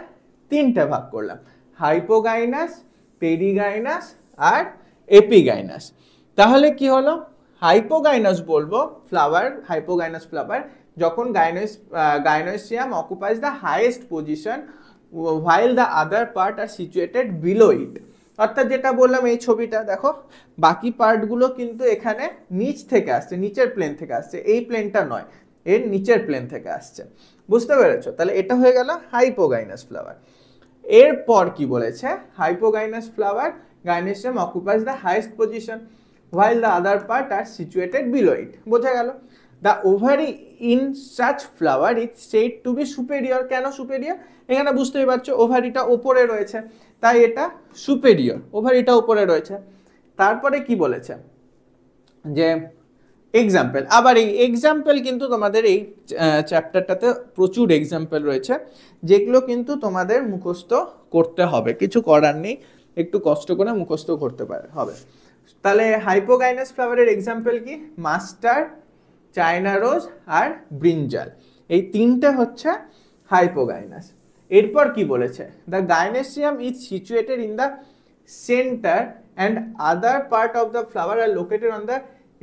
তিনটে ভাগ করলাম, হাইপোগাইনাস, পেরিগাইনাস আর এপিগাইনাস। তাহলে কি হলো, হাইপোগাইনাস বলবো ফ্লাওয়ার, হাইপোগাইনাস ফ্লাওয়ার যখন gynoecium occupies the highest position while the other part are situated below it। অর্থাৎ যেটা বললাম এই ছবিটা দেখো, বাকি পার্টগুলো কিন্তু এখানে নিচ থেকে আসছে, নিচের প্লেন থেকে আসছে, এই প্লেনটা নয়, এর নিচের প্লেন থেকে আসছে। বুঝতে পেরেছো? তাহলে এটা হয়ে গেল হাইপোগাইনাস ফ্লাওয়ার। এরপর কি বলেছে, হাইপোগাইনাস flower gynoecium occupies the highest position while the other part are situated below it। বোঝা গেল? The ovary in such flower is said to be superior। কেন সুপেরিয়র? এখানে বুঝতেই পারছো ওভারিটা উপরে রয়েছে, তাই এটা সুপেরিয়র, ওভারিটা উপরে রয়েছে। তারপরে কি বলেছে যে এক্সাম্পল, আবার এই এক্সাম্পল কিন্তু তোমাদের এই চ্যাপ্টারটাতে প্রচুর এক্সাম্পল রয়েছে যেগুলো কিন্তু তোমাদের মুখস্থ করতে হবে, কিছু করার নেই। একটু কষ্ট করে মুখস্থ করতে পারে হবে। তাহলে হাইপোগাইনাস ফ্লাওয়ারের এক্সাম্পল কি? মাস্টার, চায়না রোজ আর ব্রিঞ্জাল, এই তিনটে হচ্ছে হাইপোগাইনাস। এরপর কি বলেছে? The gynoecium is situated in the centre and other part of the flower are located on the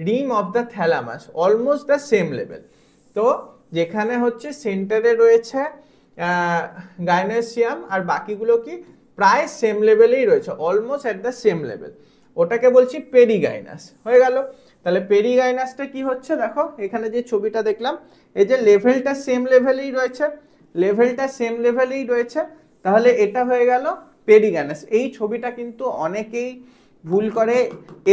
rim of the thalamus almost the same level. তো যেখানে হচ্ছে সেন্টারে রয়েছে গাইনেসিয়াম আর বাকিগুলো কি প্রায় সেম লেভেলেই রয়েছে, almost at the same level, ওটাকে বলছি পেরিগাইনাস। হয়ে গেল। তাহলে পেরিগাইনাসটা কি হচ্ছে? দেখো এখানে যে ছবিটা দেখলাম, এই যে লেভেলটা সেম লেভেলেই রয়েছে, লেভেলটা সেম লেভেলেই রয়েছে, তাহলে এটা হয়ে গেল পেরিগাইনাস। এই ছবিটা কিন্তু অনেকেই ভুল করে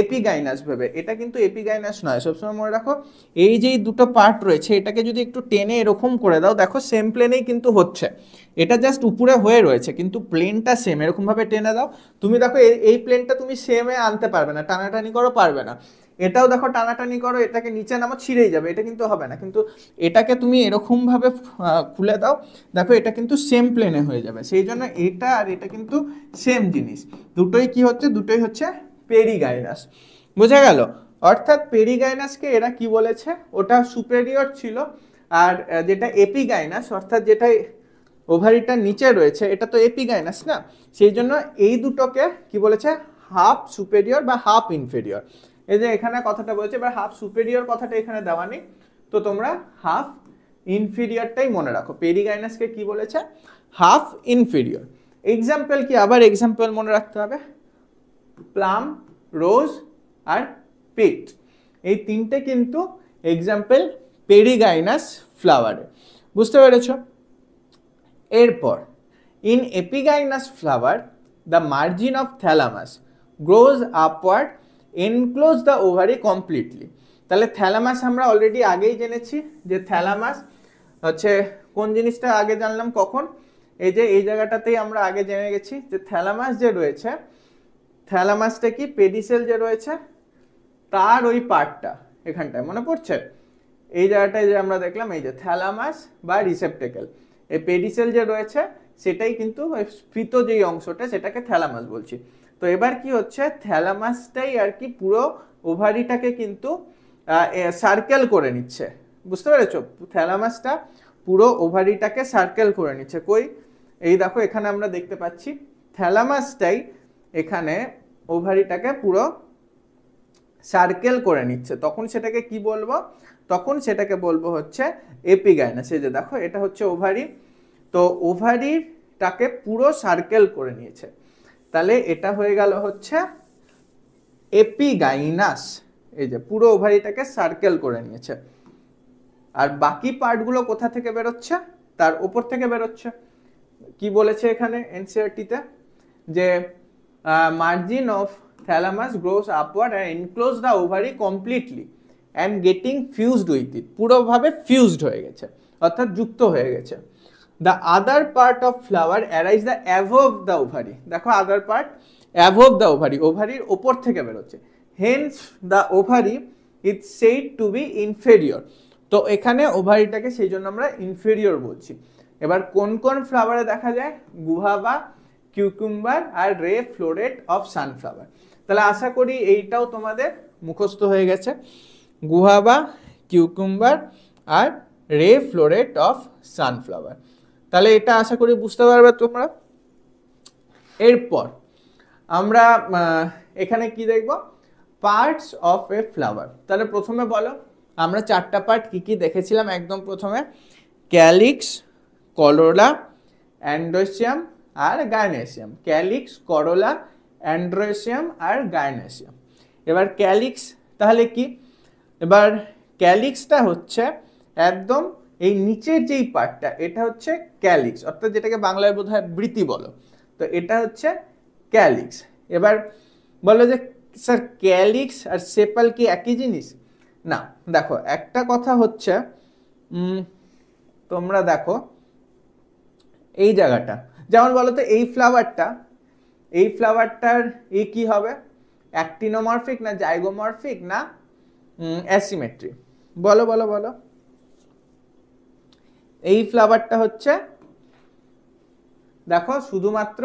এপিগাইনাস ভেবে, এটা কিন্তু এপিগাইনাস নয়, সবসময় মনে রাখো এই যে দুটো পার্ট রয়েছে এটাকে যদি একটু টেনে এরকম করে দাও, দেখো সেম প্লেনেই কিন্তু হচ্ছে, এটা জাস্ট উপরে হয়ে রয়েছে কিন্তু প্লেনটা সেম, এরকম ভাবে টেনে দাও তুমি, দেখো এই প্লেনটা তুমি সেমে আনতে পারবে না, টানাটানি করো পারবে না, এটাও দেখো টানাটানি করো এটাকে নিচে নামো ছিঁড়েই যাবে, এটা কিন্তু হবে না, কিন্তু এটাকে তুমি এরকম ভাবে খুলে দাও, দেখো এটা কিন্তু সেম প্লেনে হয়ে যাবে, সেই জন্য এটা আর এটা কিন্তু সেম জিনিস, দুটোই কি হচ্ছে? দুটোই হচ্ছে পেরিগাইনাস। বোঝা গেল? অর্থাৎ পেরিগাইনাসকে এরা কি বলেছে? ওটা সুপেরিয়র ছিল, আর যেটা এপিগাইনাস অর্থাৎ যেটা ওভারিটা নিচে রয়েছে এটা তো এপিগাইনাস না, সেই জন্য এই দুটোকে কি বলেছে? হাফ সুপেরিয়র বা হাফ ইনফেরিয়র। এই যে এখানে কথাটা বলছে, এবার হাফ সুপেরিয়র কথাটা এখানে দেওয়া নেই, তো তোমরা হাফ ইনফেরিয়রটাই মনে রাখো। পেরিগাইনাসকে কি বলেছে? Half inferior. এক্সাম্পল কি? আবার এক্সাম্পল মনে রাখতে হবে, প্লাম, রোজ আর পিট, এই তিনটে কিন্তু এক্সাম্পল পেরিগাইনাস ফ্লাওয়ারে। বুঝতে পেরেছ? এরপর in epigynous flower the margin of thalamus grows upward enclose the ovary completely. তাহলে থ্যালামাস আমরা অলরেডি আগেই জেনেছি যে থ্যালামাস হচ্ছে কোন জিনিসটা আগে জানলাম কখন? এই যে এই জায়গাটাতেই আমরা আগে জেনে গেছি যে থ্যালামাস যে রয়েছে, থ্যালামাসটা কি? পেডিসেল যে রয়েছে তার ওই পার্টটা এখানটায়, মনে পড়ছে? এই জায়গাটায় যে আমরা দেখলাম এই যে থ্যালামাস বা রিসেপ্টেকেল, এই পেডিসেল যে রয়েছে সেটাই কিন্তু স্ফীত যেই অংশটা সেটাকে থ্যালামাস বলছি। তো এবার কি হচ্ছে? থ্যালামাসটাই আর কি পুরো ওভারিটাকে কিন্তু সার্কেল করে নিচ্ছে। বুঝতে পেরেছো? থ্যালামাসটা পুরো ওভারিটাকে সার্কেল করে নিচ্ছে। কই? এই দেখো এখানে আমরা দেখতে পাচ্ছি থ্যালামাসটাই এখানে ওভারিটাকে পুরো সার্কেল করে নিচ্ছে, তখন সেটাকে কি বলবো? তখন সেটাকে বলবো হচ্ছে এপিগাইনাস। এই যে দেখো এটা হচ্ছে ওভারি, তো ওভারিটাকে পুরো সার্কেল করে নিয়েছে, তাহলে এটা হয়ে গেল হচ্ছে এপিগাইনাস। এই যে পুরো ওভারিটাকে সার্কেল করে নিয়েছে, আর বাকি পার্টগুলো কোথা থেকে বেরোচ্ছে? তার উপর থেকে বেরোচ্ছে। কি বলেছে এখানে এনসিইআরটিতে? যে margin of thalamus grows upward and enclose the ovary completely and getting fused with it, পুরোভাবে ফিউজড হয়ে গেছে অর্থাৎ যুক্ত হয়ে গেছে। The other part of flower arise the above the ovary. দেখো other part above the ovary, ওভারির ওপর থেকে বেরোচ্ছে, hence the ovary is said to be inferior. তো এখানে ওভারিটাকে সেই জন্য আমরা ইনফেরিয়র বলছি। এবার কোন কোন ফ্লাওয়ারে দেখা যায়? গুহাভা, কিউকুম্বার আর রে ফ্লোরেট অফ সানফ্লাওয়ার। তাহলে আশা করি এইটাও তোমাদের মুখস্থ হয়ে গেছে, গুহাভা, কিউকুম্বার আর রে ফ্লোরেট অফ সানফ্লাওয়ার। তাহলে এটা আশা করি বুঝতে পারবে তোমরা। এরপর আমরা এখানে কি দেখব? Parts of a flower. তাহলে প্রথমে বলো আমরা চারটা পার্ট কি কি দেখেছিলাম একদম প্রথমে? ক্যালিক্স, করোলা, অ্যান্ড্রোসিয়াম আর গাইনেসিয়াম। ক্যালিক্স, করোলা, অ্যান্ড্রোসিয়াম আর গাইনেসিয়াম। এবার ক্যালিক্স তাহলে কি? এবার ক্যালিক্সটা হচ্ছে একদম এই নিচের যেই পার্টটা, এটা হচ্ছে ক্যালিক্স, অর্থাৎ যেটাকে বাংলায় বোধহয় বৃতি বলো, তো এটা হচ্ছে ক্যালিক্স। এবার বলো যে স্যার ক্যালিক্স আর সেপাল কি একই জিনিস? না, দেখো একটা কথা হচ্ছে তোমরা দেখো এই জায়গাটা, যেমন বলো তো এই ফ্লাওয়ারটার এই কি হবে? অ্যাক্টিনোমরফিক না জাইগোমরফিক না অ্যাসিমেট্রি? বলো বলো বলো। এই ফ্লাওয়ারটা হচ্ছে দেখো শুধুমাত্র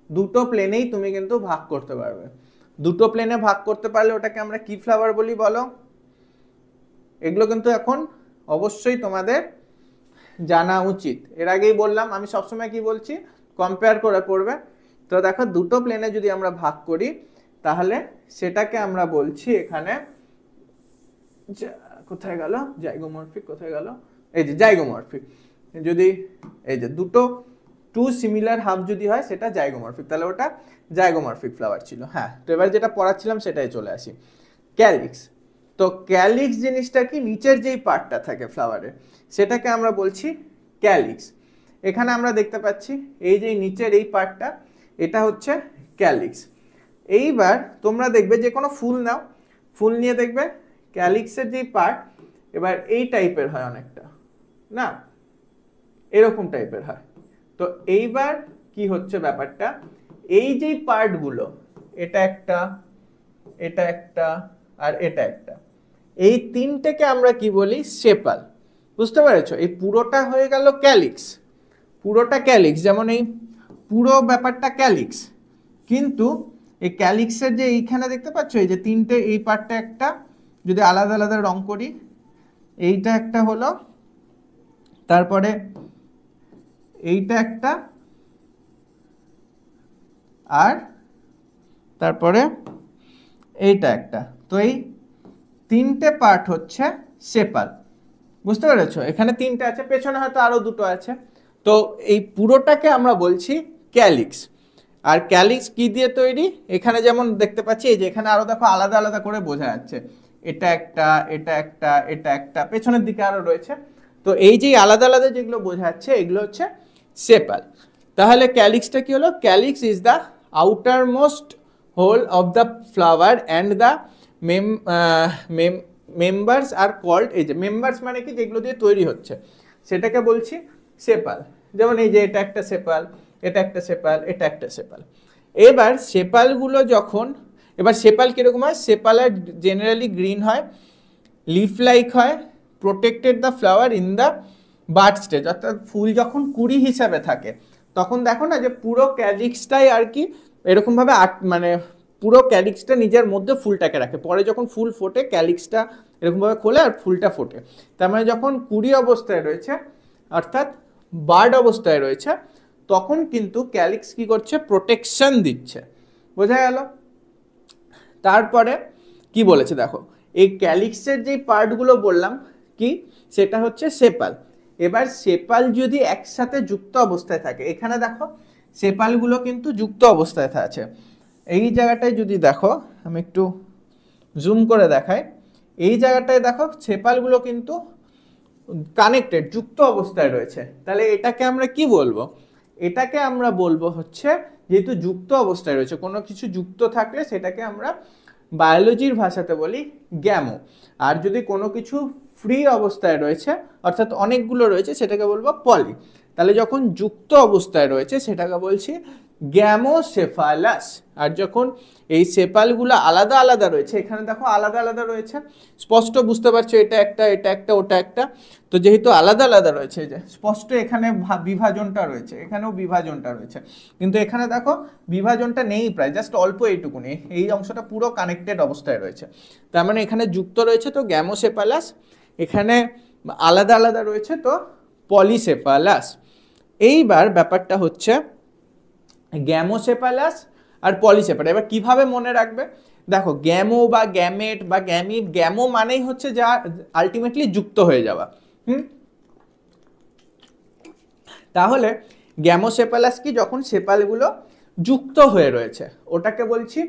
দুটো প্লেনেই তুমি কিন্তু ভাগ করতে পারবে। দুটো প্লেনে ভাগ করতে পারলে ওটাকে আমরা কি ফ্লাওয়ার বলি বলো? এগুলো কিন্তু এখন অবশ্যই তোমাদের জানা উচিত। এর আগেই বললাম, আমি সবসময় কি বলছি, কম্পেয়ার করে পড়বে। তো দেখো দুটো প্লেনে যদি আমরা ভাগ করি তাহলে সেটাকে আমরা বলছি এখানে, কোথায় গেল জাইগোমরফিক, কোথায় গেল, এই যে জাইগোমরফিক। যদি এই যে দুটো টু সিমিলার হাফ যদি হয় সেটা জাইগোমরফিক, তাহলে ওটা জাইগোমরফিক ফ্লাওয়ার ছিল। হ্যাঁ, তো এবার যেটা পড়াচ্ছিলাম সেটাই চলে আসি, ক্যালিক্স। তো ক্যালিক্স জিনিসটা কি, নিচের যেই পার্টটা থাকে ফ্লাওয়ারের সেটাকে আমরা বলছি ক্যালিক্স। এখানে আমরা দেখতে পাচ্ছি এই যে নিচের এই পার্টটা, এটা হচ্ছে ক্যালিক্স। এইবার তোমরা দেখবে যে কোনো ফুল নাও, ফুল নিয়ে দেখবে ক্যালিক্সের যেই পার্ট এবার এই টাইপের হয় অনেকটা, না এরকম টাইপের হয়। তো এইবার কি হচ্ছে ব্যাপারটা, এই যে পার্টগুলো, এটা একটা, এটা একটা, আর এটা একটা, এই তিনটেকে আমরা কি বলি, সেপাল। বুঝতে পেরেছো? এই পুরোটা হয়ে গেল ক্যালিক্স, পুরোটা ক্যালিক্স, যেমন এই পুরো ব্যাপারটা ক্যালিক্স। কিন্তু এই ক্যালিক্সের যে এইখানে দেখতে পাচ্ছ এই যে তিনটে, এই পার্টটা একটা, যদি আলাদা আলাদা রং করি, এইটা একটা হলো, তারপরে এইটা একটা, আর তারপরে এইটা একটা। তো এই তিনটে পার্ট হচ্ছে সেপাল। বুঝতে পেরেছো? এখানে তিনটে আছে, পেছনে হয়তো আরো দুটো আছে। তো এই পুরোটাকে আমরা বলছি ক্যালিক্স। আর ক্যালিক্স কি দিয়ে তৈরি, এখানে যেমন দেখতে পাচ্ছি এই যে এখানে আরো দেখো আলাদা আলাদা করে বোঝা যাচ্ছে, এটা একটা, এটা একটা, এটা একটা, পেছনের দিকে আরো রয়েছে। তো এই যে আলাদা আলাদা যেগুলো বোঝা যাচ্ছে এগুলো হচ্ছে সেপাল। তাহলে ক্যালিক্সটা কি হলো, calyx is the outermost whorl of the flower and the members are called, এই যে মেম্বার্স মানে কি, যেগুলো দিয়ে তৈরি হচ্ছে সেটাকে বলছি সেপাল। যেমন এই যে এটা একটা সেপাল, এটা একটা সেপাল, এটা একটা সেপাল। এবার সেপালগুলো যখন, এবার সেপাল কিরকম হয়, সেপাল জেনারেলি গ্রিন হয়, লিফ লাইক হয়, protected the flower in the bird stage, অর্থাৎ ফুল যখন কুড়ি হিসাবে থাকে তখন দেখো না যে পুরো ক্যালিক্সটাই আর কি এরকমভাবে মানে পুরো ক্যালিক্সটা নিজের মধ্যে ফুলটাকে রাখে, পরে যখন ফুল ফোটে ক্যালিক্সটা এরকমভাবে খোলে আর ফুলটা ফোটে। তার মানে যখন কুড়ি অবস্থায় রয়েছে অর্থাৎ বার্ড অবস্থায় রয়েছে তখন কিন্তু ক্যালিক্স কি করছে, প্রোটেকশন দিচ্ছে। বোঝা গেল? তারপরে কি বলেছে দেখো, এই ক্যালিক্সের যে পার্টগুলো বললাম কি, সেটা হচ্ছে সেপাল। এবার সেপাল যদি একসাথে যুক্ত অবস্থায় থাকে, এখানে দেখো সেপালগুলো কিন্তু যুক্ত অবস্থায় আছে। এই জায়গাটায় যদি দেখো, আমি একটু জুম করে দেখাই, এই জায়গাটায় দেখো সেপালগুলো কিন্তু কানেক্টেড, যুক্ত অবস্থায় রয়েছে। তাহলে এটাকে আমরা কি বলবো, এটাকে আমরা বলবো হচ্ছে, যেহেতু যুক্ত অবস্থায় রয়েছে, কোনো কিছু যুক্ত থাকলে সেটাকে আমরা বায়োলজির ভাষাতে বলি গ্যামো। আর যদি কোনো কিছু ফ্রি অবস্থায় রয়েছে অর্থাৎ অনেকগুলো রয়েছে সেটাকে বলবো পলি। তাহলে যখন যুক্ত অবস্থায় রয়েছে সেটাকে বলছি গ্যামোসেফালাস। আর যখন এই সেপালগুলো আলাদা আলাদা রয়েছে, এখানে দেখো আলাদা আলাদা রয়েছে, স্পষ্ট বুঝতে পারছো এটা একটা, এটা একটা, ওটা একটা। তো যেহেতু আলাদা আলাদা রয়েছে, যে স্পষ্ট এখানে বিভাজনটা রয়েছে, এখানেও বিভাজনটা রয়েছে, কিন্তু এখানে দেখো বিভাজনটা নেই, প্রায় জাস্ট অল্প এইটুকুনি, এই অংশটা পুরো কানেক্টেড অবস্থায় রয়েছে। তার মানে এখানে যুক্ত রয়েছে তো গ্যামোসেফালাস, এখানে আলাদা আলাদা রয়েছে তো পলিসেফালাস। এইবার ব্যাপারটা হচ্ছে গ্যামোসেফালাস আর পলিসেফালাস। এবার কিভাবে মনে রাখবে, দেখো গ্যামো বা গ্যামেট বা গ্যামিট, গ্যামো মানেই হচ্ছে যা আলটিমেটলি যুক্ত হয়ে যাওয়া। তাহলে গ্যামোসেফালাস কি, যখন সেপালগুলো যুক্ত হয়ে রয়েছে ওটাকে বলছি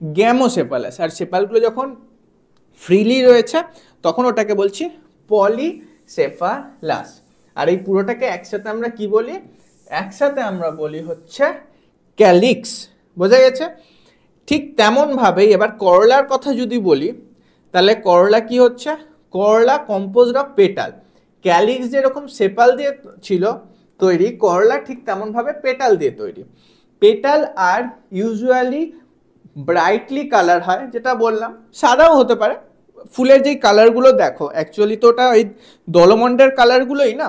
গ্যামোসেফালাস। আর সেপালগুলো যখন ফ্রিলি রয়েছে তখন ওটাকে বলছি পলিসেফালাস। আর এই পুরোটাকে একসাথে আমরা কি বলি, একসাথে আমরা বলি হচ্ছে ক্যালিক্স। বোঝা গেছে? ঠিক তেমনভাবেই এবার করলার কথা যদি বলি, তাহলে করলা কি হচ্ছে, করলা কম্পোজড অফ পেটাল। ক্যালিক্স যেরকম সেপাল দিয়ে ছিল তৈরি, করলা ঠিক তেমনভাবে পেটাল দিয়ে তৈরি। পেটাল আর ইউজুয়ালি ব্রাইটলি কালার হয়, যেটা বললাম, সাদাও হতে পারে। ফুলের যেই কালারগুলো দেখো অ্যাকচুয়ালি তো ওটা ওই দলমন্ডের কালারগুলোই না,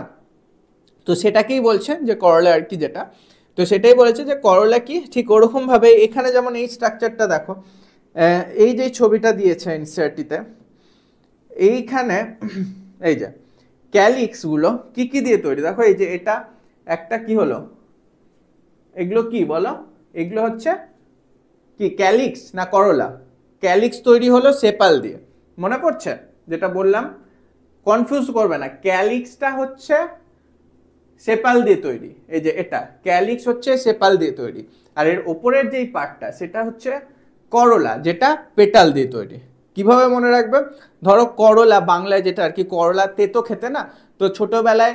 তো সেটাকেই বলছেন যে করলা আর কি, যেটা তো সেটাই বলেছে যে করলা কি, ঠিক ওরকম ভাবে এখানে যেমন এই স্ট্রাকচারটা দেখো, এই যে ছবিটা দিয়েছে এনসিইআরটিতে, এইখানে এই যে ক্যালিক্স গুলো কি কি দিয়ে তৈরি, দেখো এই যে এটা একটা কি হলো, এগুলো কি বলো, এগুলো হচ্ছে কি ক্যালিক্স না করলা? ক্যালিক্স তৈরি হলো সেপাল দিয়ে, মনে পড়ছে যেটা বললাম? কনফিউজ করবে না, ক্যালিক্সটা হচ্ছে সেপাল দিয়ে তৈরি, এই যে এটা ক্যালিক্স হচ্ছে সেপাল দিয়ে তৈরি, আর এর ওপরের যেই পার্টটা সেটা হচ্ছে করলা, যেটা পেটাল দিয়ে তৈরি। কিভাবে মনে রাখবে? ধরো করলা, বাংলায় যেটা আর কি, করলা তেতো খেতে না, তো ছোটবেলায়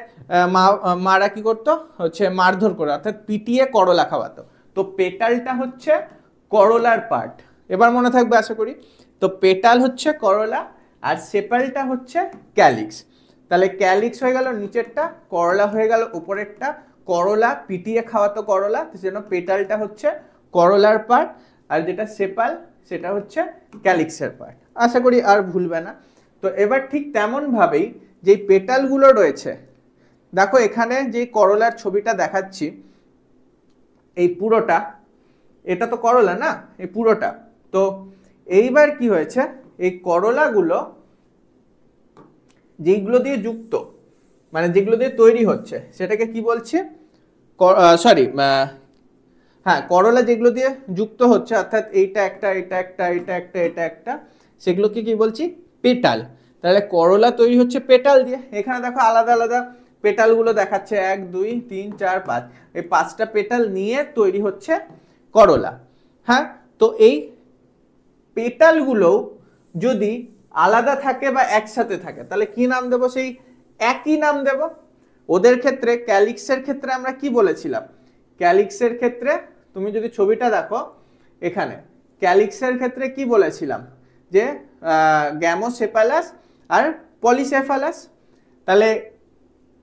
মারা কি করতো, হচ্ছে মারধর করে, অর্থাৎ পিটিয়ে করলা খাওয়াতো। তো পেটালটা হচ্ছে করলার পার্ট, এবার মনে থাকবে আশা করি। তো পেটাল হচ্ছে করলা আর সেপালটা হচ্ছে ক্যালিক্স। তাহলে ক্যালিক্স হয়ে গেল নিচেরটা, করলা হয়ে গেল উপরেরটা, করলা পিটিয়ে খাওয়াতো করলা, সেজন্য পেটালটা হচ্ছে করলার পার্ট, আর যেটা সেপাল সেটা হচ্ছে ক্যালিক্সের পার্ট। আশা করি আর ভুলবে না। তো এবার ঠিক তেমন ভাবেই যে পেটালগুলো রয়েছে, দেখো এখানে যে করলার ছবিটা দেখাচ্ছি, এই পুরোটা, এটা তো করলা না, এই পুরোটা। তো এইবার কি হয়েছে, এই করলাগুলো যেগুলো দিয়ে যুক্ত, মানে যেগুলো দিয়ে তৈরি হচ্ছে সেটাকে কি বলছে, সরি, হ্যাঁ করলা যেগুলো দিয়ে যুক্ত হচ্ছে, অর্থাৎ এইটা একটা, এটা একটা, এটা একটা, এটা একটা, সেগুলোকে কি বলছি, পেটাল। তাহলে করলা তৈরি হচ্ছে পেটাল দিয়ে। এখানে দেখো আলাদা আলাদা পেটালগুলো দেখাচ্ছে, 1 2 3 4 5, এই 5টা পেটাল নিয়ে তৈরি হচ্ছে করলা। হ্যাঁ, তো এই পেটালগুলো যদি আলাদা থাকে বা একসাথে থাকে তাহলে কি নাম দেব, সেই একই নাম দেব। ওদের ক্ষেত্রে ক্যালিক্সের ক্ষেত্রে আমরা কি বলেছিলাম, ক্যালিক্সের ক্ষেত্রে তুমি যদি ছবিটা দেখো, এখানে ক্যালিক্সের ক্ষেত্রে কি বলেছিলাম, যে গ্যামোসেফালাস আর পলিসেফালাস। তাহলে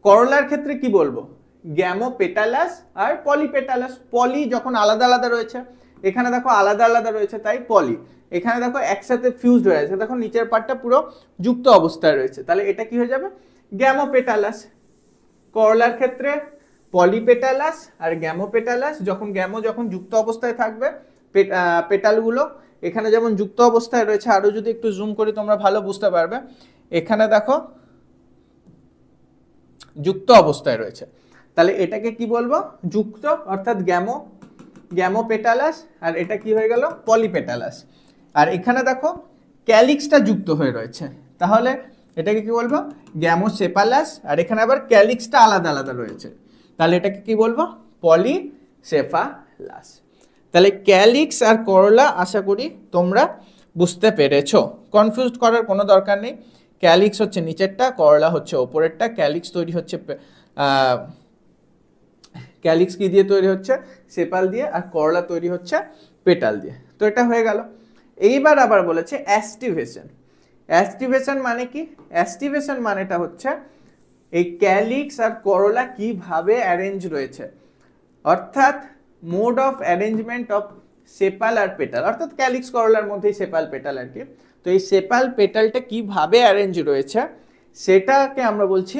করলার ক্ষেত্রে কি বলবো, গ্যামোপেটালাস আর পলিপেটালাস। পলি যখন আলাদা আলাদা রয়েছে, এখানে দেখো আলাদা আলাদা রয়েছে তাই পলি, এখানে দেখো একসাথে ফিউজড হয়ে আছে, দেখো নিচের পার্টটা পুরো যুক্ত অবস্থায় রয়েছে, তাহলে এটা কি হয়ে যাবে, গ্যামোপেটালাস। করলার ক্ষেত্রে পলিপেটালাস আর গ্যামোপেটালাস, যখন গ্যামো যখন যুক্ত অবস্থায় থাকবে, পেটালগুলো এখানে যেমন যুক্ত অবস্থায় রয়েছে, আরো যদি একটু জুম করি তোমরা ভালো বুঝতে পারবে, এখানে দেখো যুক্ত অবস্থায় রয়েছে, তাহলে এটাকে কি বলবো, যুক্ত, অর্থাৎ গ্যামোপেটালাস, আর এটা কি হয়ে গেল, পলিপেটালাস। আর এখানে দেখো ক্যালিক্সটা যুক্ত হয়ে রয়েছে, তাহলে এটাকে কি বলবো, গ্যামোসেফালাস, আর এখানে আবার ক্যালিক্সটা আলাদা আলাদা রয়েছে, তাহলে এটাকে কি বলবো, পলিসেফালাস। তাহলে ক্যালিক্স আর করলা আশা করি তোমরা বুঝতে পেরেছো, কনফিউজ করার কোনো দরকার নেই। ক্যালিক্স হচ্ছে নিচেরটা, করলা হচ্ছে ওপরেরটা। ক্যালিক্স তৈরি হচ্ছে, ক্যালিক্স কি দিয়ে তৈরি হচ্ছে, সেপাল দিয়ে, আর করলা তৈরি হচ্ছে পেটাল দিয়ে। তো এটা হয়ে গেল। এইবার আবার বলেছে অ্যাস্টিভেশন। অ্যাস্টিভেশন মানে কি, অ্যাস্টিভেশন মানেটা হচ্ছে এই ক্যালিক্স আর করলা কিভাবে অ্যারেঞ্জ রয়েছে, অর্থাৎ mode of arrangement of sepal আর পেটাল, অর্থাৎ ক্যালিক্স করলার মধ্যেই সেপাল পেটাল আর কি। তো এই সেপাল পেটালটা কিভাবে অ্যারেঞ্জ রয়েছে সেটাকে আমরা বলছি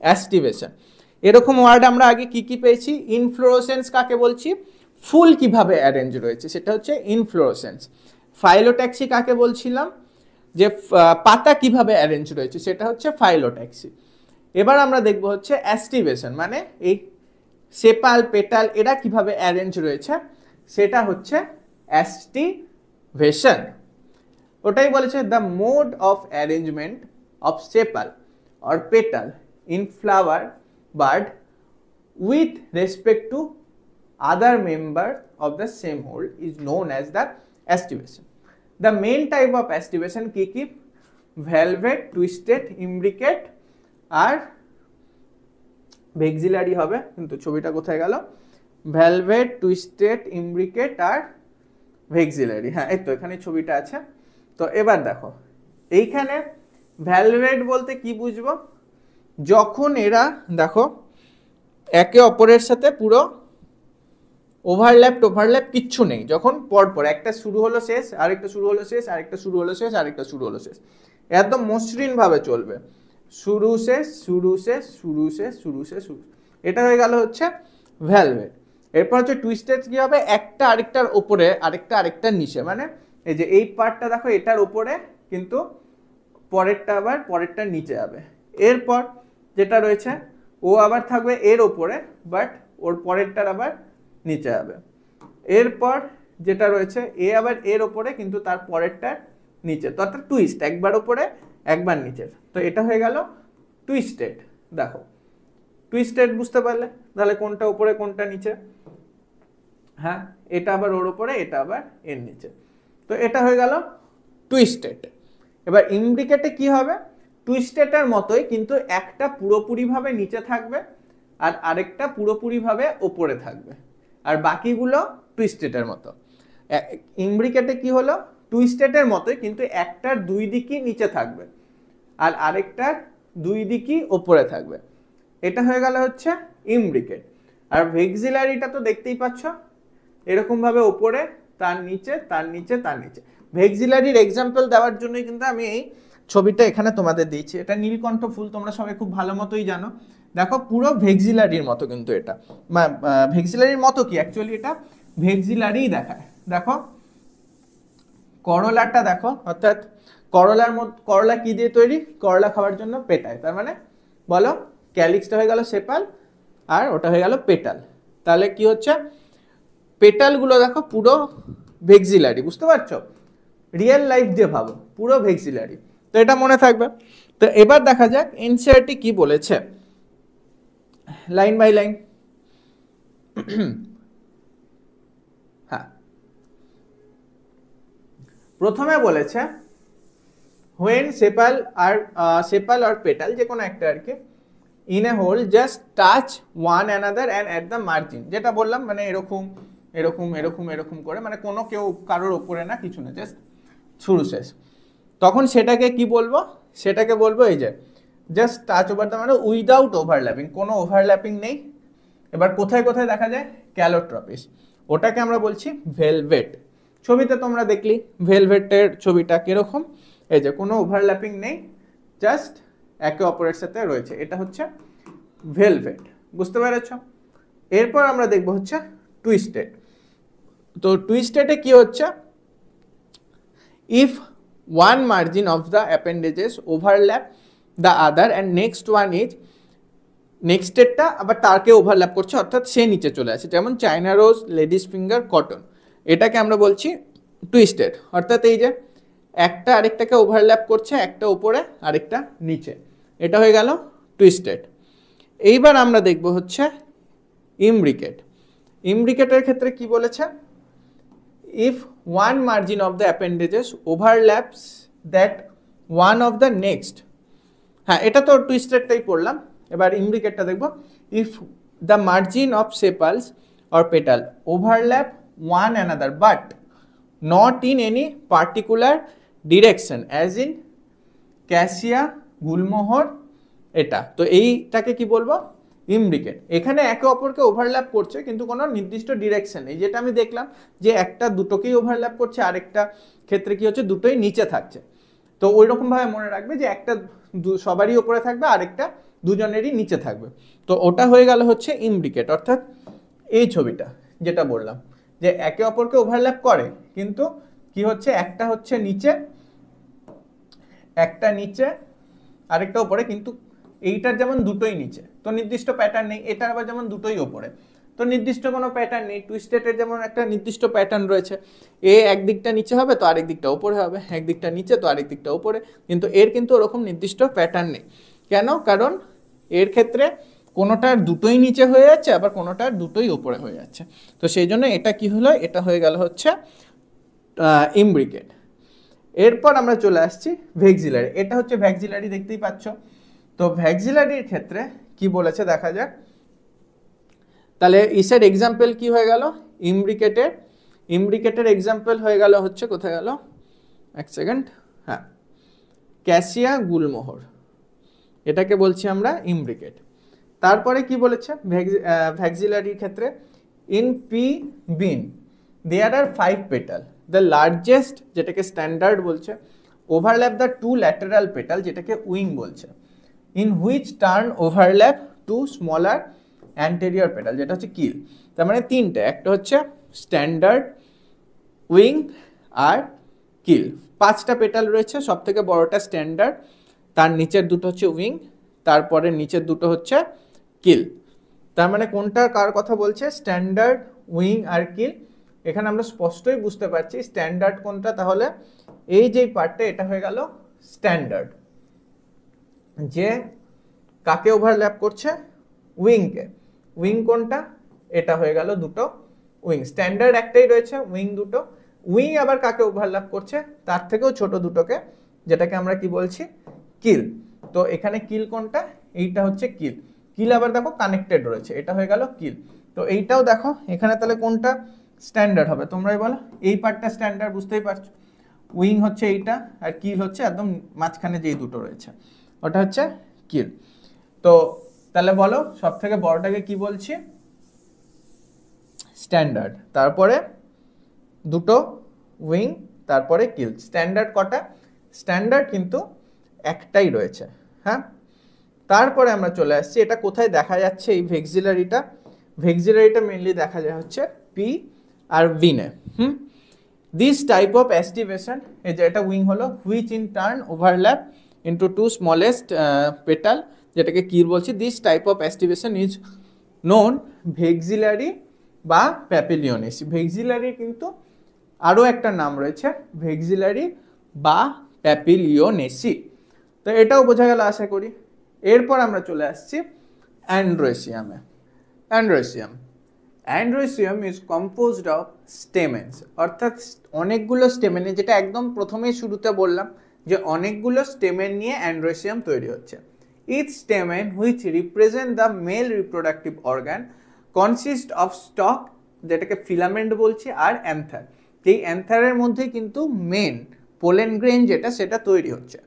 অ্যাস্টিভেশন। এরকম ওয়ার্ড আমরা আগে কি কি পেয়েছি, ইনফ্লোরেসেন্স কাকে বলছি, ফুল কিভাবে অ্যারেঞ্জ রয়েছে সেটা হচ্ছে ইনফ্লোরেসেন্স। ফাইলোট্যাক্সি কাকে বলছিলাম, যে পাতা কিভাবে অ্যারেঞ্জ রয়েছে সেটা হচ্ছে ফাইলোট্যাক্সি। এবার আমরা দেখব হচ্ছে অ্যাস্টিভেশন, মানে এই সেপাল পেটাল এরা কিভাবে অ্যারেঞ্জ রয়েছে সেটা হচ্ছে অ্যাস্টিভেশন। ওটাই বলেছে the mode of arrangement of সেপাল or petal in flower bird with respect to other member of the same whole is known as the aestivation. The main type of aestivation কি কি, velvet, twisted, imbricate আর ভেক্সিলারি হবে, কিন্তু ছবিটা কোথায় গেল, velvet, twisted, imbricate আর ভেক্সিলারি, হ্যাঁ এই তো এখানে ছবিটা আছে। তো এবার দেখো এইখানে velvet বলতে কি বুঝবো, যখন এরা দেখো একে অপরের সাথে পুরো ওভারল্যাপ কিচ্ছু নেই, যখন পরপর একটা শুরু হলো শেষ, আরেকটা শুরু হলো শেষ, আরেকটা শুরু হলো শেষ, আরেকটা শুরু হলো শেষ, একদম মসৃণ ভাবে চলবে, শুরু শেষ শুরু শেষ শুরু শেষ শুরু শেষ শুরু, এটা হয়ে গেল হচ্ছে ভেলভেট। এরপর হচ্ছে টুইস্টেড কি হবে, একটা আরেকটার উপরে আরেকটার নিচে, মানে এই যে এই পার্টটা দেখো এটার উপরে কিন্তু পরেরটা আবার পরেরটার নিচে যাবে। এরপর যেটা রয়েছে ও আবার থাকবে এর ওপরে, বাট ওর পরেরটার আবার নিচে যাবে। এরপর যেটা রয়েছে এ আবার এর ওপরে কিন্তু তার পরেরটার নিচে, তো অর্থাৎ টুইস্ট, একবার ওপরে একবার নিচে। তো এটা হয়ে গেল টুইস্টেড। দেখো টুইস্টেড বুঝতে পারলে, তাহলে কোনটা উপরে কোনটা নিচে, হ্যাঁ এটা আবার ওর উপরে এটা আবার এর নিচে, তো এটা হয়ে গেল টুইস্টেড। এবার ইমব্রিকেটে কি হবে, টুইস্টেডের মতোই কিন্তু একটা পুরোপুরিভাবে নিচে থাকবে আর আরেকটা পুরোপুরিভাবে ওপরে থাকবে, আর বাকিগুলো টুইস্টেডের মতো। ইমব্রিকেটে কি হলো, টুইস্টেডের মতোই কিন্তু একটার দুই দিকই নিচে থাকবে আর আরেকটার দুই দিকই ওপরে থাকবে, এটা হয়ে গেল হচ্ছে ইমব্রিকেট। আর ভেক্সিলারিটা তো দেখতেই পাচ্ছ এরকম ভাবে ওপরে তার নিচে তার নিচে তার নিচে। ভেক্সিলারির এক্সাম্পল দেওয়ার জন্যই কিন্তু আমি এই ছবিটা এখানে তোমাদের দিয়েছি। এটা নীলকণ্ঠ ফুল, তোমরা সবাই খুব ভালো মতোই জানো। দেখো পুরো ভেক্সিলারির মতো কিন্তু এটা, ভেক্সিলারির মতো কি অ্যাকচুয়ালি এটা ভেক্সিলারি দেখায়। দেখো করলাটা দেখো, অর্থাৎ করলার মধ্যে, করলা কি দিয়ে তৈরি, করলা খাওয়ার জন্য পেটায়, তার মানে বলো ক্যালিক্সটা হয়ে গেল সেপাল আর ওটা হয়ে গেল পেটাল। তাহলে কি হচ্ছে, পেটালগুলো দেখো পুরো ভেক্সিলারি, বুঝতে পারছো, রিয়েল লাইফ দিয়ে ভাবো পুরো ভেক্সিলারি, তো এটা মনে থাকবে। তো এবার দেখা যাক এনসিইআরটি কি বলেছে লাইন বাই লাইন। হ্যাঁ, প্রথমে বলেছে when sepal or petal যে কোনো একটা আর কি in a whole just touch one another and at the margin, যেটা বললাম মানে এরকম এরকম এরকম এরকম করে, মানে কোনো কেউ কারোর ওপরে না কিছু না, জাস্ট শুরু শেষ, তখন সেটাকে কি বলবো, সেটাকে বলবো এই যে জাস্ট টাচ ওভার দ্য, মানে উইদাউট ওভারল্যাপিং, কোনো ওভারল্যাপিং নেই। এবার কোথায় কোথায় দেখা যায়, ক্যালোট্রপিস, ওটাকে আমরা বলছি ভেলভেট। ছবিতে তোমরা দেখলি ভেলভেটের ছবিটা কিরকম, এই যে কোনো ওভারল্যাপিং নেই, জাস্ট একে অপরের সাথে রয়েছে, এটা হচ্ছে ভেলভেট, বুঝতে পেরেছ। এরপর আমরা দেখব হচ্ছে টুইস্টেড। তো টুইস্টেডে কি হচ্ছে, if one margin of the appendages overlap the other and next one is, নেক্সটেরটা আবার তারকে ওভারল্যাপ করছে, অর্থাৎ সে নিচে চলে আসে, যেমন China rose, ladies finger, cotton, এটাকে আমরা বলছি টুইস্টেড। অর্থাৎ এই যে একটা আরেকটাকে ওভারল্যাপ করছে, একটা উপরে আরেকটা নিচে, এটা হয়ে গেল টুইস্টেড। এইবার আমরা দেখব হচ্ছে ইমব্রিকেট। ইমব্রিকেটের ক্ষেত্রে কি বলেছে, if one margin of the appendages overlaps that one of the next, হ্যাঁ এটা তো টুইস্টেডটাই পড়লাম। এবার ইমব্রিকেটটা দেখব, if the margin of sepals or petal overlap one another but not in any particular direction as in cassia, gulmohar, এটা তো এইটাকে কি বলবো, ইমব্রিকেট। এখানে একে অপরকে ওভারল্যাপ করছে কিন্তু কোনো নির্দিষ্ট ডিরেকশন নেই, যেটা আমি দেখলাম যে একটা দুটোকেই ওভারল্যাপ করছে, আরেকটা ক্ষেত্রে কি হচ্ছে দুটোই নিচে থাকছে। তো ওই রকম ভাবে মনে রাখবে যে একটা সবারই উপরে থাকবে, আরেকটা দুজনেরই নিচে থাকবে, তো ওটা হয়ে গেল হচ্ছে ইমব্রিকেট। অর্থাৎ এই ছবিটা যেটা বললাম যে একে অপরকে ওভারল্যাপ করে কিন্তু কি হচ্ছে, একটা হচ্ছে নিচে, একটা নিচে আরেকটা উপরে, কিন্তু এইটার যেমন দুটোই নিচে তো নির্দিষ্ট প্যাটার্ন নেই, এটার আবার যেমন দুটোই ওপরে তো নির্দিষ্ট কোনো প্যাটার্ন নেই। টুইস্টেডের যেমন একটা নির্দিষ্ট প্যাটার্ন রয়েছে, এ একদিকটা নিচে হবে তো আরেক দিকটা ওপরে হবে, একদিকটা নিচে তো আরেক দিকটা ওপরে, কিন্তু এর কিন্তু ওরকম নির্দিষ্ট প্যাটার্ন নেই। কেন, কারণ এর ক্ষেত্রে কোনোটার দুটোই নিচে হয়ে যাচ্ছে আবার কোনোটার দুটোই ওপরে হয়ে যাচ্ছে, তো সেই জন্য এটা কি হলো, এটা হয়ে গেল হচ্ছে ইমব্রিকেট। এরপর আমরা চলে আসছি ভেক্সিলারি। এটা হচ্ছে ভেক্সিলারি, দেখতেই পাচ্ছ। তো ভেক্সিলারির ক্ষেত্রে কি বলেছে দেখা যাক, তাহলে ইসের এক্সাম্পল কি হয়ে গেল, ইমব্রিকেটের এক্সাম্পল হয়ে গেল হচ্ছে, কোথায় গেল এক সেকেন্ড, হ্যাঁ ক্যাসিয়া, গুলমোহর, এটাকে বলছি আমরা ইমব্রিকেট। তারপরে কি বলেছে ভেক্সিলারির ক্ষেত্রে, in pea bean there are 5 petal, the largest যেটাকে স্ট্যান্ডার্ড বলছে, ওভারল্যাপ দ্য 2 ল্যাটারাল পেটাল যেটাকে উইং বলছে, in which turn overlap 2 smaller anterior petal যেটা হচ্ছে কিল। তার মানে তিনটে, একটা হচ্ছে স্ট্যান্ডার্ড, উইং আর কিল। 5টা পেটাল রয়েছে, সব থেকে বড়টা স্ট্যান্ডার্ড, তার নিচের দুটো হচ্ছে উইং, তারপরে নিচের দুটো হচ্ছে কিল। তার মানে কোনটা কার কথা বলছে, স্ট্যান্ডার্ড, উইং আর কিল। এখানে আমরা স্পষ্টই বুঝতে পারছি স্ট্যান্ডার্ড কোনটা, তাহলে এই যে পার্টটা এটা হয়ে গেল স্ট্যান্ডার্ড, যে কাকে ওভারল্যাপ করছে, উইংকে। উইং কোনটা, এটা হয়ে গেল দুটো উইং। স্ট্যান্ডার্ড একটাই রয়েছে, উইং দুটো। উইং আবার কাকে ওভারল্যাপ করছে, তার থেকেও ছোট দুটোকে, যেটাকে আমরা কি বলছি, কিল। তো এখানে কিল কোনটা, এইটা হচ্ছে কিল। কিল আবার দেখো কানেক্টেড রয়েছে, এটা হয়ে গেল কিল। তো এইটাও দেখো এখানে তাহলে কোনটা স্ট্যান্ডার্ড হবে, তোমরাই বলো। এই পার্টটা স্ট্যান্ডার্ড, বুঝতেই পারছো। উইং হচ্ছে এইটা, আর কিল হচ্ছে একদম মাঝখানে যেই দুটো রয়েছে, ওটা হচ্ছে কিল। তো তাহলে বলো সব থেকে বড়টাকে কি বলছি, স্ট্যান্ডার্ড। তারপরে দুটো উইং, তারপরে কিল। স্ট্যান্ডার্ড কটা, স্ট্যান্ডার্ড কিন্তু একটাই রয়েছে। হ্যাঁ, তারপরে আমরা চলে আসছি, এটা কোথায় দেখা যাচ্ছে এই ভেক্সিলারিটা। ভেক্সিলারিটা মেনলি দেখা যায় হচ্ছে পি আর ভিনে। দিস টাইপ অফ অ্যাস্টিভেশন, এই যে এটা উইং হলো, which in turn overlap into two smallest petal, যেটাকে কিল বলছি। This type of aestivation is known vexillary বা প্যাপিলিওনেসি। ভেক্সিলারি কিন্তু আরও একটা নাম রয়েছে, ভেক্সিলারি বা প্যাপিলিওনেসি। তো এটাও বোঝা গেল আশা করি। এরপর আমরা চলে আসছি অ্যান্ড্রোসিয়ামে। Androecium, androecium is composed of stamens, অর্থাৎ অনেকগুলো স্টেমেনে, যেটা একদম প্রথমেই শুরুতে বললাম যে অনেকগুলো স্টেমেন নিয়ে অ্যান্ড্রোসিয়াম তৈরি হচ্ছে। Each stamen which represent the male reproductive organ consist of stalk, যেটাকে ফিলামেন্ট বলছি, আর অ্যান্থার। এই অ্যান্থারের মধ্যে কিন্তু মেন পোলেন গ্রেন যেটা, সেটা তৈরি হচ্ছে।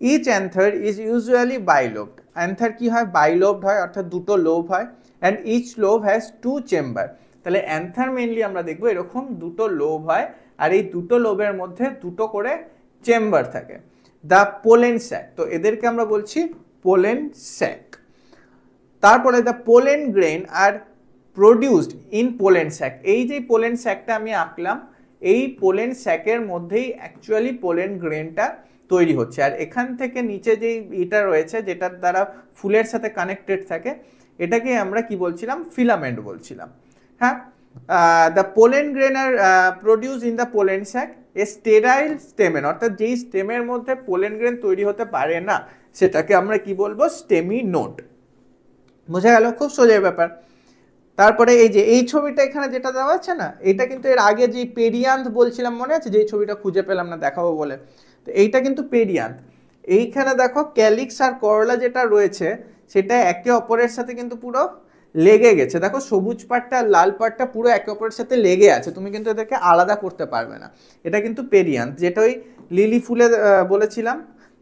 Each anther is usually bilobed. Anther কি হয়, বাইলোভড হয়, অর্থাৎ দুটো লোভ হয়। And each lobe has 2 chamber. তাহলে অ্যান্থার মেনলি আমরা দেখবো এরকম দুটো লোভ হয়, আর এই দুটো লোভের মধ্যে দুটো করে চেম্বার থাকে। দ্য পোলেন স্যাক, তো এদেরকে আমরা বলছি পোলেন স্যাক। তারপরে the pollen grain are produced in pollen sac. এই যে পোলেন স্যাকটা আমি আঁকলাম, এই পোলেন স্যাকের মধ্যেই অ্যাকচুয়ালি পোলেন গ্রেনটা তৈরি হচ্ছে। আর এখান থেকে নিচে যেই এটা রয়েছে, যেটার দ্বারা ফুলের সাথে কানেক্টেড থাকে, এটাকে আমরা কি বলছিলাম, ফিলামেন্ট বলছিলাম। হ্যাঁ, the pollen grain are produce in the pollen sac a sterile stamen, অর্থাৎ যেই স্টেমের মধ্যে পোলেন গ্রেন তৈরি হতে পারে না, সেটাকে আমরা কি বলবো, স্টেমিনোড। বোঝা গেল, খুব সোজা ব্যাপার। তারপরে এই যে এই ছবিটা এখানে যেটা দেওয়া আছে না, এটা কিন্তু এর আগে যে পেরিয়ান্থ বলছিলাম, মনে আছে, যেই ছবিটা খুঁজে পেলাম না দেখাবো বলে, তো এইটা কিন্তু পেরিয়ান্থ। এইখানে দেখো ক্যালিক্স আর করলা যেটা রয়েছে, সেটা একে অপরের সাথে কিন্তু পুরো লেগে গেছে। দেখো সবুজ পাটটা আর লাল পাটটা পুরো একে অপরের সাথে লেগে আছে, তুমি কিন্তু এদেরকে আলাদা করতে পারবে না। এটা কিন্তু পেরিয়ান্থ, যেটা ওই লিলি ফুলে বলেছিলাম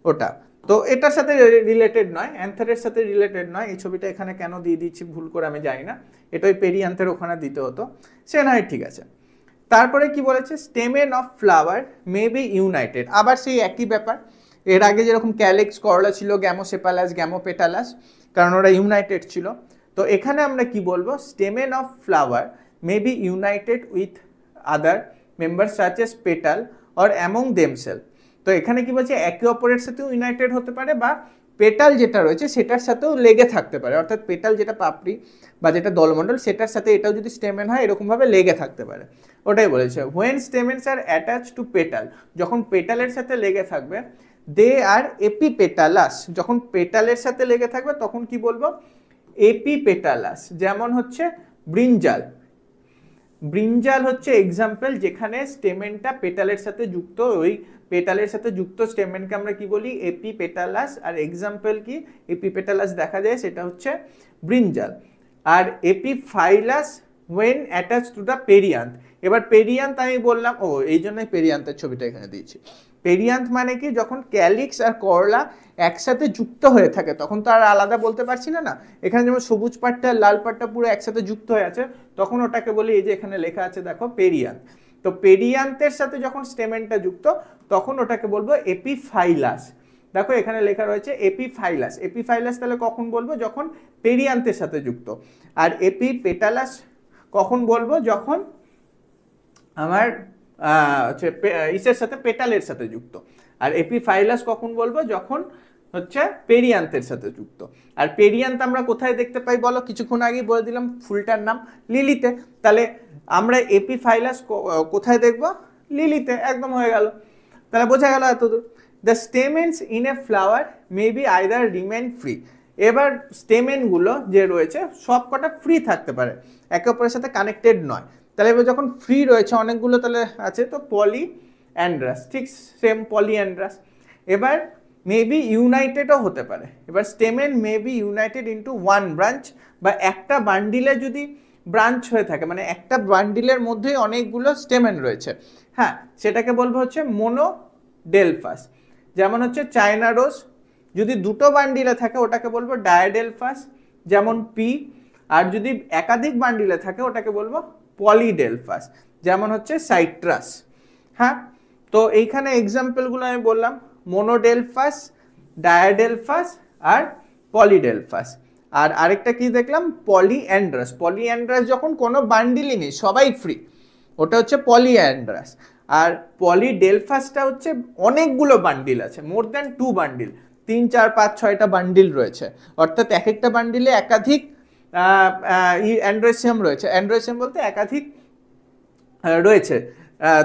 ওটা। তো এটার সাথে রিলেটেড নয়, অ্যান্থারের সাথে রিলেটেড নয়। এই ছবিটা এখানে কেন দিয়ে দিচ্ছি ভুল করে আমি জানি না, এটা ওই পেরিয়ান্থের ওখানে দিতে হতো, সে নয়, ঠিক আছে। তারপরে কি বলেছে, stamen of flower may be united. আবার সেই একই ব্যাপার, এর আগে যেরকম ক্যালিক্স, করলা ছিল, গ্যামোসেপালাস, গ্যামোপেটালাস, কারণ ওরা ইউনাইটেড ছিল। তো এখানে আমরা কি বলবো, stamen of flower may be united with other member such as petal or among themself. তো এখানে কি বলছে, একে অপরের সাথেও ইউনাইটেড হতে পারে, বা পেটাল যেটা রয়েছে সেটার সাথেও লেগে থাকতে পারে, অর্থাৎ পেটাল যেটা পাপড়ি বা যেটা দলমণ্ডল, সেটার সাথে এটাও যদি স্টেমেন হয় এরকমভাবে লেগে থাকতে পারে, ওটাই বলেছে। When stamens are attach to petal, যখন পেটালের সাথে লেগে থাকবে, দে আর এপিপেটালাস। যখন পেটালের সাথে লেগে থাকবে তখন কি বলবো, এপিপেটালাস। যেমন হচ্ছে ব্রিঞ্জাল, ব্রিঞ্জাল হচ্ছে এক্সাম্পল, যেখানে স্টেমেনটা পেটালের সাথে যুক্ত। ওই পেটালের সাথে যুক্ত স্টেমেনকে আমরা কি বলি, এপিপেটালাস। আর এক্সাম্পল কি এপিপেটালাস দেখা যায়, সেটা হচ্ছে ব্রিঞ্জাল। আর epiphyllous when attach to the perianth. এবার পেরিয়ান্থ আমি বললাম, ও এই জন্যই পেরিয়ান্থের ছবিটা এখানে দিয়েছি। পেরিয়ান্থ মানে কি, যখন ক্যালিক্স আর করলা একসাথে যুক্ত হয়ে থাকে, তখন তো আর আলাদা বলতে পারছি না। না, এখানে যেমন সবুজ পাটটা লাল পাটটা পুরো একসাথে যুক্ত হয়ে আছে, তখন ওটাকে বলি, এই যে এখানে লেখা আছে দেখো, পেরিয়ান্থ। তো পেরিয়ান্থের সাথে যখন স্টেমেনটা যুক্ত, তখন ওটাকে বলবো এপিফাইলাস। দেখো এখানে লেখা রয়েছে এপিফাইলাস। এপিফাইলাস তাহলে কখন বলবো, যখন পেরিয়ান্থের সাথে যুক্ত। আর এপিপেটালাস কখন বলবো, যখন আমার হচ্ছে ইসের সাথে পেটালের সাথে যুক্ত। আর এপিফাইলাস কখন বলবো, যখন হচ্ছে পেরিয়ান্থের সাথে যুক্ত। আর পেরিয়ান্থ আমরা কোথায় দেখতে পাই বলো, কিছুক্ষণ আগেই বলে দিলাম ফুলটার নাম লিলিতে। তাহলে আমরা এপিফাইলাস কোথায় দেখবো, লিলিতে, একদম হয়ে গেল। তাহলে বোঝা গেল এতদূর। The stamens in a flower may be either remain free. এবার স্টেমেনগুলো যে রয়েছে সব কটা ফ্রি থাকতে পারে, একে অপরের সাথে কানেক্টেড নয়। তাহলে এবার যখন ফ্রি রয়েছে অনেকগুলো তাহলে আছে, তো পলি অ্যান্ড্রাস, ঠিক সেম পলি অ্যান্ড্রাস। এবার মেবি ইউনাইটেডও হতে পারে। এবার stamen maybe united into one branch, বা একটা বান্ডিলে যদি ব্রাঞ্চ হয়ে থাকে, মানে একটা বান্ডিলের মধ্যেই অনেকগুলো স্টেমেন রয়েছে, হ্যাঁ, সেটাকে বলবো হচ্ছে মোনোডেলফাস। যেমন হচ্ছে চায়না রোজ যদি দুটো বান্ডিলে থাকে ওটাকে বলবো ডায়াডেলফাস, যেমন পি। আর যদি একাধিক বান্ডিলে থাকে ওটাকে বলবো পলিডেলফাস, যেমন হচ্ছে সাইট্রাস। হ্যাঁ, তো এইখানে এক্সাম্পলগুলো আমি বললাম, মোনোডেলফাস, ডায়াডেলফাস আর পলিডেলফাস। আর আরেকটা কি দেখলাম, পলিঅ্যান্ড্রাস। পলিঅ্যান্ড্রাস যখন কোনো বান্ডিলই নেই, সবাই ফ্রি, ওটা হচ্ছে পলিঅ্যান্ড্রাস। আর পলিডেলফাসটা হচ্ছে অনেকগুলো বান্ডিল আছে, মোর দ্যান 2 বান্ডিল, 3, 4, 5, 6টা বান্ডিল রয়েছে, অর্থাৎ এক একটা বান্ডিলে একাধিক অ্যান্ড্রোসিয়াম রয়েছে। অ্যান্ড্রোসিয়াম বলতে একাধিক রয়েছে,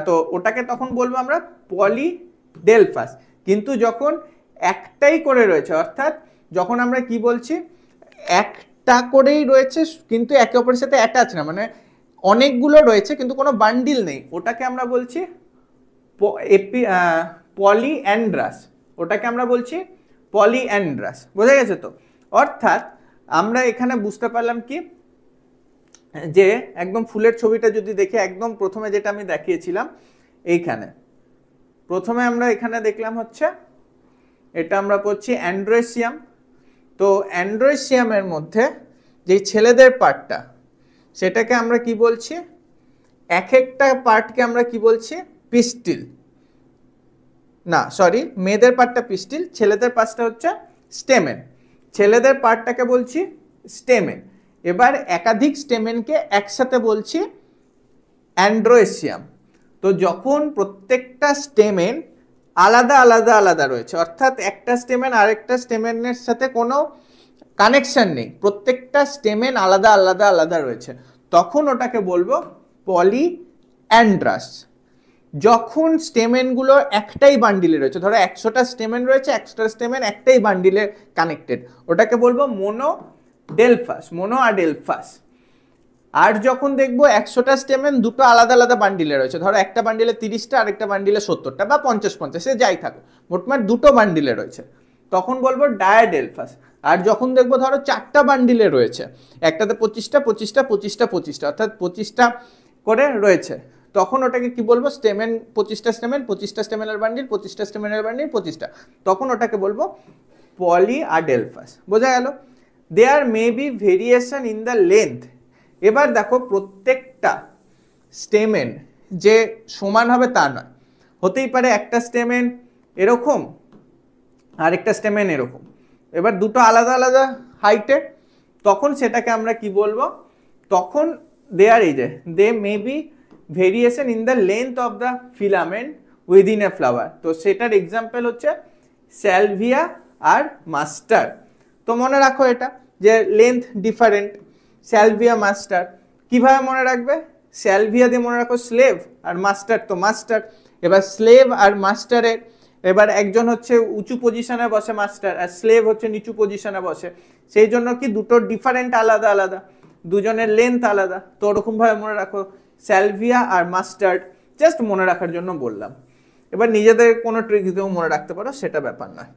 তো ওটাকে তখন বলবো আমরা পলিডেলফাস। কিন্তু যখন একটাই করে রয়েছে, অর্থাৎ যখন আমরা কি বলছি, একটা করেই রয়েছে কিন্তু একে অপরের সাথে অ্যাটাচ না, মানে অনেকগুলো রয়েছে কিন্তু কোনো বান্ডিল নেই, ওটাকে আমরা বলছি পলিঅ্যান্ড্রাস। ওটাকে আমরা বলছি পলিঅ্যান্ড্রাস। বোঝা গেছে তো? অর্থাৎ আমরা এখানে বুঝতে পারলাম কি, যে একদম ফুলের ছবিটা যদি দেখি, একদম প্রথমে যেটা আমি দেখিয়েছিলাম এইখানে, প্রথমে আমরা এখানে দেখলাম হচ্ছে এটা আমরা পড়ছি অ্যান্ড্রোসিয়াম। তো অ্যান্ড্রোসিয়ামের মধ্যে যে ছেলেদের পার্টটা, সেটাকে আমরা কি বলছি, এক একটা পার্টকে আমরা কি বলছি, পিস্টিল। না সরি, মেয়েদের পার্টটা পিস্টিল, ছেলেদের পার্টটা হচ্ছে স্টেমেন। ছেলেদের পার্টটাকে বলছি স্টেমেন। এবার একাধিক স্টেমেনকে একসাথে বলছি অ্যান্ড্রোসিয়াম। তো যখন প্রত্যেকটা স্টেমেন আলাদা আলাদা আলাদা রয়েছে, অর্থাৎ একটা স্টেমেন আরেকটা স্টেমেনের সাথে কোনো কানেকশন নেই, প্রত্যেকটা স্টেমেন আলাদা আলাদা আলাদা রয়েছে, তখন ওটাকে বলবো পলিঅ্যান্ড্রাস। যখন স্টেমেনগুলো একটাই বান্ডিলে রয়েছে, ধরো 100টা স্টেমেন রয়েছে, 100টা স্টেমেন একটাই বান্ডিলে কানেক্টেড, ওটাকে বলবো মোনোডেলফাস, মোনোডেলফাস। আর যখন দেখবো 100টা স্টেমেন দুটো আলাদা আলাদা বান্ডিলে রয়েছে, ধরো একটা বান্ডিলে 30টা আর একটা বান্ডিলে 70টা বা 50-50, সে যাই থাকুক, মোটমাট দুটো বান্ডিলে রয়েছে, তখন বলবো ডায়াডেলফাস। আর যখন দেখবো ধরো 4টা বান্ডিলে রয়েছে, একটাতে 25টা 25টা 25টা 25টা, অর্থাৎ 25টা করে রয়েছে, তখন ওটাকে কি বলবো, স্টেমেন 25টা স্টেমেন, 25টা স্টেমেনের বান্ডিল, 25টা স্টেমেনের বান্ডিল, 25টা, তখন ওটাকে বলবো পলিঅ্যাডেলফাস। বোঝা গেল? There may be variation in the length. এবার দেখো প্রত্যেকটা স্টেমেন যে সমান হবে তা নয়, হতেই পারে একটা স্টেমেন এরকম আরেকটা স্টেমেন এরকম, এবার দুটো আলাদা আলাদা হাইটে, তখন সেটাকে আমরা কি বলবো, তখন দেয়ার এই যে they may be variation in the length of the filament within a flower. তো সেটার এক্সাম্পল হচ্ছে স্যালভিয়া আর মাস্টার। তো মনে রাখো এটা যে লেন্থ ডিফারেন্ট, স্যালভিয়া মাস্টার। কিভাবে মনে রাখবে, স্যালভিয়া দিয়ে মনে রাখো স্লেভ, আর মাস্টার তো মাস্টার। এবার স্লেভ আর মাস্টারের, এবার একজন হচ্ছে উঁচু পজিশনে বসে মাস্টার, আর স্লেভ হচ্ছে নিচু পজিশনে বসে, সেই জন্য কি দুটো ডিফারেন্ট আলাদা আলাদা, দুজনের লেন্থ আলাদা। তো ওরকমভাবে মনে রাখো স্যালভিয়া আর মাস্টার্ড, জাস্ট মনে রাখার জন্য বললাম। এবার নিজেদের কোনো ট্রিক্স দিয়েও মনে রাখতে পারো, সেটা ব্যাপার নয়।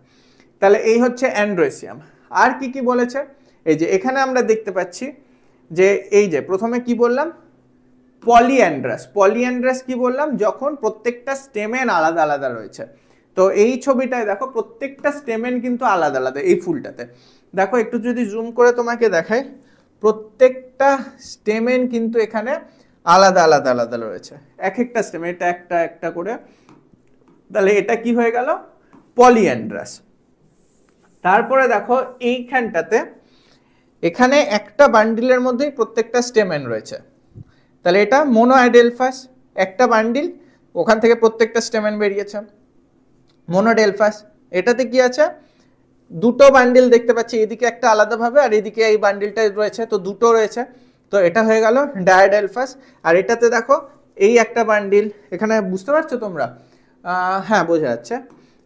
তাহলে এই হচ্ছে অ্যান্ড্রোসিয়াম। আর কি কি বলেছে, এই যে এখানে আমরা দেখতে পাচ্ছি যে এই যে প্রথমে কি বললাম, পলিঅ্যান্ড্রাস। পলিঅ্যান্ড্রাস কি বললাম, যখন প্রত্যেকটা স্টেমেন আলাদা আলাদা রয়েছে। তো এই ছবিটায় দেখো প্রত্যেকটা স্টেমেন কিন্তু আলাদা আলাদা। এই ফুলটাতে দেখো, একটু যদি জুম করে তোমাকে দেখাই, প্রত্যেকটা স্টেমেন কিন্তু এখানে আলাদা আলাদা আলাদা রয়েছে, এক একটা স্টেমেন, এটা একটা একটা করে। তাহলে এটা কি হয়ে গেল, পলিঅ্যান্ড্রাস। তারপরে দেখো এইখানটাতে, এখানে একটা বান্ডিলের মধ্যেই প্রত্যেকটা স্টেমেন রয়েছে, তাহলে এটা মোনোঅ্যাডেলফাস, একটা বান্ডিল, ওখান থেকে প্রত্যেকটা স্টেমেন বেরিয়েছে। মোনোডেলফাস, এটাতে কি আছে, দুটো বান্ডিল দেখতে পাচ্ছি, এদিকে একটা আলাদাভাবে আর এদিকে এই বান্ডিলটা রয়েছে, তো দুটো রয়েছে, তো এটা হয়ে গেল ডায়াডেলফাস। আর এটাতে দেখো এই একটা বান্ডিল, এখানে বুঝতে পারছো তোমরা? হ্যাঁ বোঝা যাচ্ছে,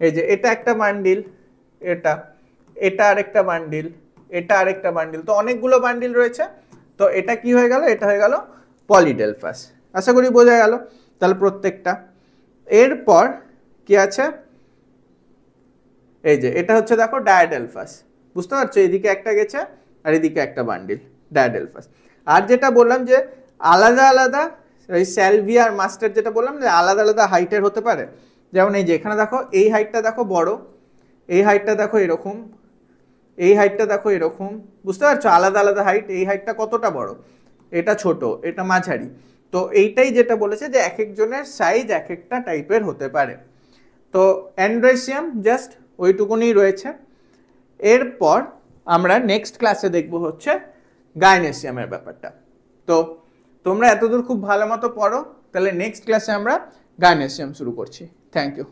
এই যে এটা একটা বান্ডিল, এটা এটা আরেকটা বান্ডিল, এটা আরেকটা বান্ডিল, তো অনেকগুলো বান্ডিল রয়েছে, তো এটা কি হয়ে গেল, এটা হয়ে গেল পলিডেলফাস। আশা করি বোঝা গেল তাহলে প্রত্যেকটা। এরপর কি আছে, এই যে এটা হচ্ছে দেখো ডায়াডেলফাস, বুঝতে পারছো, এদিকে একটা গেছে আর এদিকে একটা বান্ডিল, ডায়াডেলফাস। আর যেটা বললাম যে আলাদা আলাদা, ওই স্যালভিয়া আর মাস্টার যেটা বললাম যে আলাদা আলাদা হাইটের হতে পারে, যেমন এই যে এখানে দেখো এই হাইটটা দেখো বড়, এই হাইটটা দেখো এরকম, এই হাইটটা দেখো এরকম, বুঝতে পারছো, আলাদা আলাদা হাইট। এই হাইটটা কতটা বড়, এটা ছোট, এটা মাঝারি, তো এইটাই যেটা বলেছে যে এক একজনের সাইজ এক একটা টাইপের হতে পারে। তো অ্যান্ড্রেসিয়াম জাস্ট ওইটুকুনি রয়েছে। এরপর আমরা নেক্সট ক্লাসে দেখব হচ্ছে গাইনেসিয়ামের ব্যাপারটা। তো তোমরা এতদূর খুব ভালো মতো পড়ো, তাহলে নেক্সট ক্লাসে আমরা গাইনেসিয়াম শুরু করছি। Thank you.